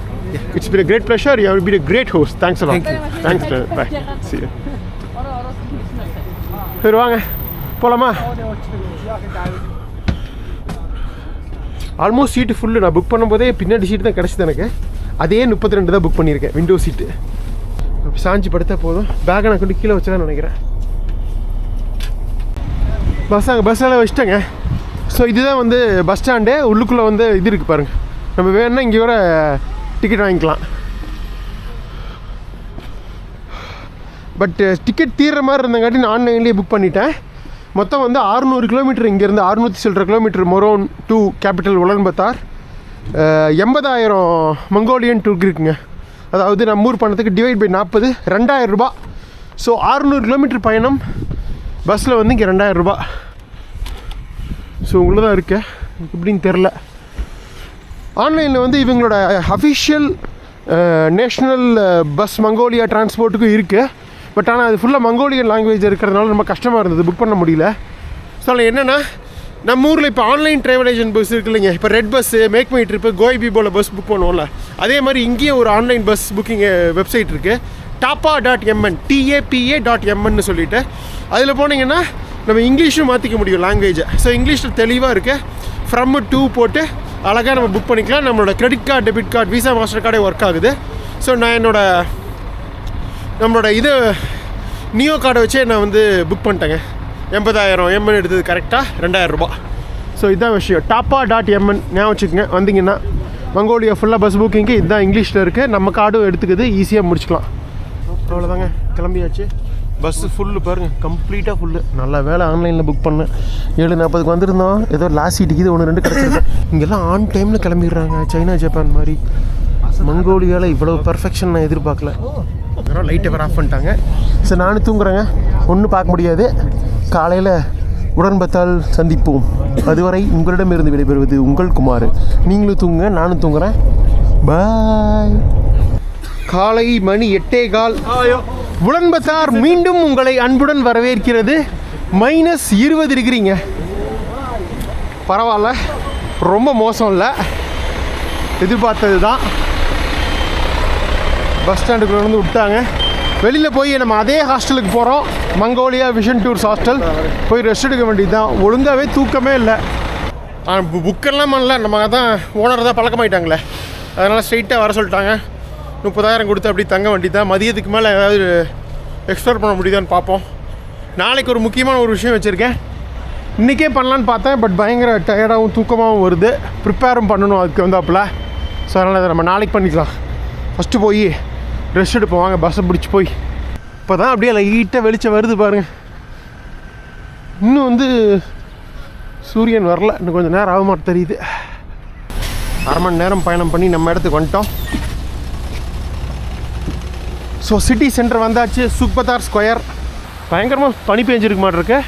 [SPEAKER 1] It's been a great pleasure. You have been a great host. Thanks a lot.
[SPEAKER 4] Thank you.
[SPEAKER 1] Thanks. Bye. See you. சரி வாங்க போகலாமா? Almost சீட்டு full. நான் book பண்ணும்போதே பின்னாடி சீட்டு தான் கிடச்சிது எனக்கு. அதே 32 தான் புக் பண்ணியிருக்கேன், விண்டோ சீட்டு. சாஞ்சி படுத்தா போதும். பேக்கை நான் கொண்டு கீழே வச்சுதான் நினைக்கிறேன். பஸ்ஸெல்லாம் வச்சுட்டேங்க. ஸோ இதுதான் வந்து பஸ் ஸ்டாண்டு. உள்ளுக்குள்ளே வந்து இது இருக்குது பாருங்கள். நம்ம வேணும்னா இங்கே வர டிக்கெட் வாங்கிக்கலாம். பட் டிக்கெட் தீர்ற மாதிரி இருந்தங்காட்டி நான் ஆன்லைன்லேயே புக் பண்ணிட்டேன். மொத்தம் வந்து 600 கிலோமீட்டர் இங்கேருந்து 600 சில்லற kilometre Murun to capital Ulaanbaatar. 80,000 Mongolian tour இருக்குங்க. அதாவது நம்ம ஊர் பணத்துக்கு டிவைட் பை 40 2000 ரூபா. ஸோ 600 கிலோமீட்டர் பயணம் பஸ்ஸில் வந்து இங்கே 2000 ரூபா. ஸோ உள்ள தான் இருக்கு, எப்படின்னு தெரில. ஆன்லைனில் வந்து இவங்களோட அஃபிஷியல் நேஷ்னல் பஸ் மங்கோலியா டிரான்ஸ்போர்ட்டுக்கும் இருக்குது. பட் ஆனால் அது ஃபுல்லாக மங்கோலியன் லாங்குவேஜ் இருக்கிறதுனால ரொம்ப கஷ்டமாக இருந்தது, புக் பண்ண முடியல. ஸோ அதில் என்னென்னா, நம்ம ஊரில் இப்போ ஆன்லைன் ட்ராவல் ஏஜென்ட் பஸ் இருக்கு இல்லைங்க. இப்போ red bus, make my trip, கோய்பிபோல பஸ் புக் பண்ணுவோம்ல, அதே மாதிரி இங்கேயும் ஒரு ஆன்லைன் பஸ் புக்கிங் வெப்சைட் இருக்குது. tapa.mn tapa.mn சொல்லிவிட்டு அதில் போனீங்கன்னா நம்ம இங்கிலீஷும் மாற்றிக்க முடியும் லாங்குவேஜை. ஸோ இங்கிலீஷில் தெளிவாக இருக்குது. ஃப்ரம் டு போட்டு அழகாக நம்ம புக் பண்ணிக்கலாம். நம்மளோட credit card, debit card, Visa, master கார்டே ஒர்க் ஆகுது. ஸோ நான் நம்மளோட இது நியோ கார்டை வச்சே நான் வந்து புக் பண்ணிட்டேங்க. 80,000 எம்என் எடுத்தது கரெக்டாக 2000 ரூபா. ஸோ இதுதான் விஷயம். tapa.mn ஞாபகம் வச்சுக்கோங்க. வந்தீங்கன்னா மங்கோலியா ஃபுல்லாக பஸ் புக்கிங்கு இதுதான் இங்கிலீஷில் இருக்குது. நம்ம கார்டும் எடுத்துக்குது, ஈஸியாக முடிச்சுக்கலாம். அவ்வளோதாங்க, கிளம்பியாச்சு. பஸ்ஸு ஃபுல்லு பாருங்கள், கம்ப்ளீட்டாக ஃபுல்லு. நல்ல வேலை ஆன்லைனில் புக் பண்ணேன். 7:40 வந்திருந்தோம். ஏதோ லாஸ்ட் சீட்டுக்கு இது 1-2 கிடச்சிருக்கேன். இங்கெல்லாம் ஆன் டைமில் கிளம்பிடுறாங்க. சைனா, ஜப்பான் மாதிரி. மங்கோலியாவில் இவ்வளோ பர்ஃபெக்ஷன் நான் எதிர்பார்க்கல. அதனால் லைட்டை வேறு ஆஃப் பண்ணிட்டாங்க. சரி, நானும் தூங்குறேங்க. ஒன்றும் பார்க்க முடியாது. காலையில் உடன்பத்தால் சந்திப்போம். அதுவரை உங்களிடமிருந்து விடைபெறுவது உங்கள் குமார். நீங்களும் தூங்குங்க, நானும் தூங்குறேன். பாய். காலை மணி 8:15. உலன்பத்தார் மீண்டும் உங்களை அன்புடன் வரவேற்கிறது. -20 டிகிரிங்க. பரவாயில்ல, ரொம்ப மோசம் இல்லை, எதிர்பார்த்தது தான். பஸ் ஸ்டாண்டுக்குள்ள வந்து விட்டாங்க. வெளியில் போய் நம்ம அதே ஹாஸ்டலுக்கு போகிறோம். Mongolia vision tours hostel. போய் ரெஸ்ட் எடுக்க வேண்டியது தான். ஒழுங்காகவே தூக்கமே இல்லை. புக்கெல்லாம் பண்ணல. நம்ம தான் ஓனர் தான் பழக்கமாயிட்டாங்களே, அதனால் ஸ்ட்ரெயிட்டாக வர சொல்லிட்டாங்க. 30,000 கொடுத்து அப்படி தங்க வண்டி தான். மதியத்துக்கு மேலே ஏதாவது எக்ஸ்ப்ளோர் பண்ண முடியுதான்னு பார்ப்போம். நாளைக்கு ஒரு முக்கியமான ஒரு விஷயம் வச்சுருக்கேன். இன்றைக்கே பண்ணலான்னு பார்த்தேன், பட் பயங்கர டயர்டாகவும் தூக்கமாகவும் வருது. ப்ரிப்பேரும் பண்ணணும் அதுக்கு வந்தாப்புல. ஸோ அதனால் அதை நம்ம நாளைக்கு பண்ணிக்கலாம். ஃபஸ்ட்டு போய் ரெஸ்ட் எடுப்போம். வாங்க பஸ்ஸை பிடிச்சி போய். இப்போ தான் அப்படியே லைட்டாக வெளிச்சம் வருது பாருங்கள். இன்னும் வந்து சூரியன் வரல, இன்னும் கொஞ்சம் நேரம் ஆக மாட்டேன் தெரியுது. 1/2 மணி நேரம் பயணம் பண்ணி நம்ம இடத்துக்கு வந்துட்டோம். ஸோ சிட்டி சென்டர் வந்தாச்சு. சுக்பத்தார் ஸ்கொயர். பயங்கரமாக பனி பெஞ்சிருக்க மாட்டிருக்கு.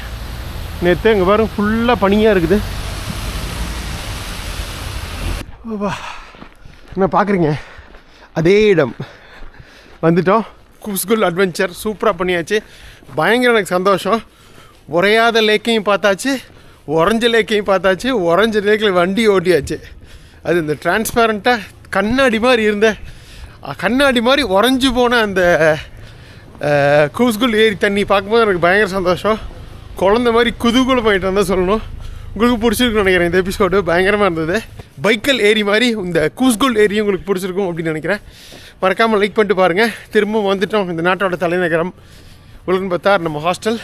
[SPEAKER 1] நேற்று இங்கே பாருங்க ஃபுல்லாக பனியாக இருக்குது. என்ன பார்க்குறீங்க, அதே இடம் வந்துட்டோம். கூஸ்குல் அட்வென்ச்சர் சூப்பராக பண்ணியாச்சு. பயங்கர எனக்கு சந்தோஷம். உறையாத லேக்கையும் பார்த்தாச்சு, உறைஞ்ச லேக்கையும் பார்த்தாச்சு. உறைஞ்ச லேக்கில் வண்டி ஓட்டியாச்சு. அது இந்த டிரான்ஸ்பேரண்ட்டாக கண்ணாடி மாதிரி இருந்த கண்ணாடி மாதிரி உறைஞ்சி போன அந்த கூஸ்குல் ஏரி தண்ணி பார்க்கும்போது எனக்கு பயங்கர சந்தோஷம். குழந்த மாதிரி குதூகூலமாயிட்டு தான் சொல்லணும். உங்களுக்கு பிடிச்சிருக்குன்னு நினைக்கிறேன். இந்த எபிசோடு பயங்கரமாக இருந்தது. பைக்கல் ஏரி மாதிரி இந்த கூஸ்குல் ஏரியும் உங்களுக்கு பிடிச்சிருக்கும் அப்படின்னு நினைக்கிறேன். மறக்காமல் லைக் பண்ணிட்டு பாருங்கள். திரும்பவும் வந்துட்டோம் இந்த நாட்டோட தலைநகரம் உலகன்பத்தார், நம்ம ஹாஸ்டல்.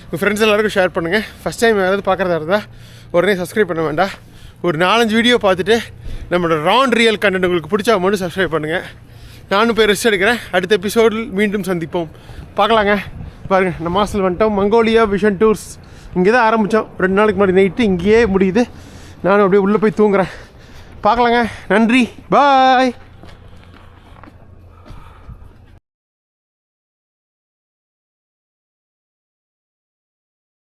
[SPEAKER 1] உங்கள் ஃப்ரெண்ட்ஸ் எல்லாருக்கும் ஷேர் பண்ணுங்கள். ஃபஸ்ட் டைம் யாராவது பார்க்குறதா இருந்தால் உடனே சப்ஸ்கிரைப் பண்ண வேண்டாம். ஒரு 4-5 வீடியோ பார்த்துட்டு நம்மளோட ரான் ரியல் கண்டென்ட் உங்களுக்கு பிடிச்சா மட்டும் சப்ஸ்கிரைப் பண்ணுங்கள். நானும் போய் ரெஸ்ட் எடுக்கிறேன். அடுத்த எபிசோடில் மீண்டும் சந்திப்போம். பார்க்கலாங்க. பாருங்கள், நம்ம ஹாஸ்டல் வந்துட்டோம். மங்கோலியா விஷன் டூர்ஸ் இங்கே தான் ஆரம்பித்தோம். 2 நாளைக்கு முன்னாடி நைட்டு இங்கேயே முடியுது. நானும் அப்படியே உள்ளே போய் தூங்குறேன். பார்க்கலாங்க. நன்றி, பாய்.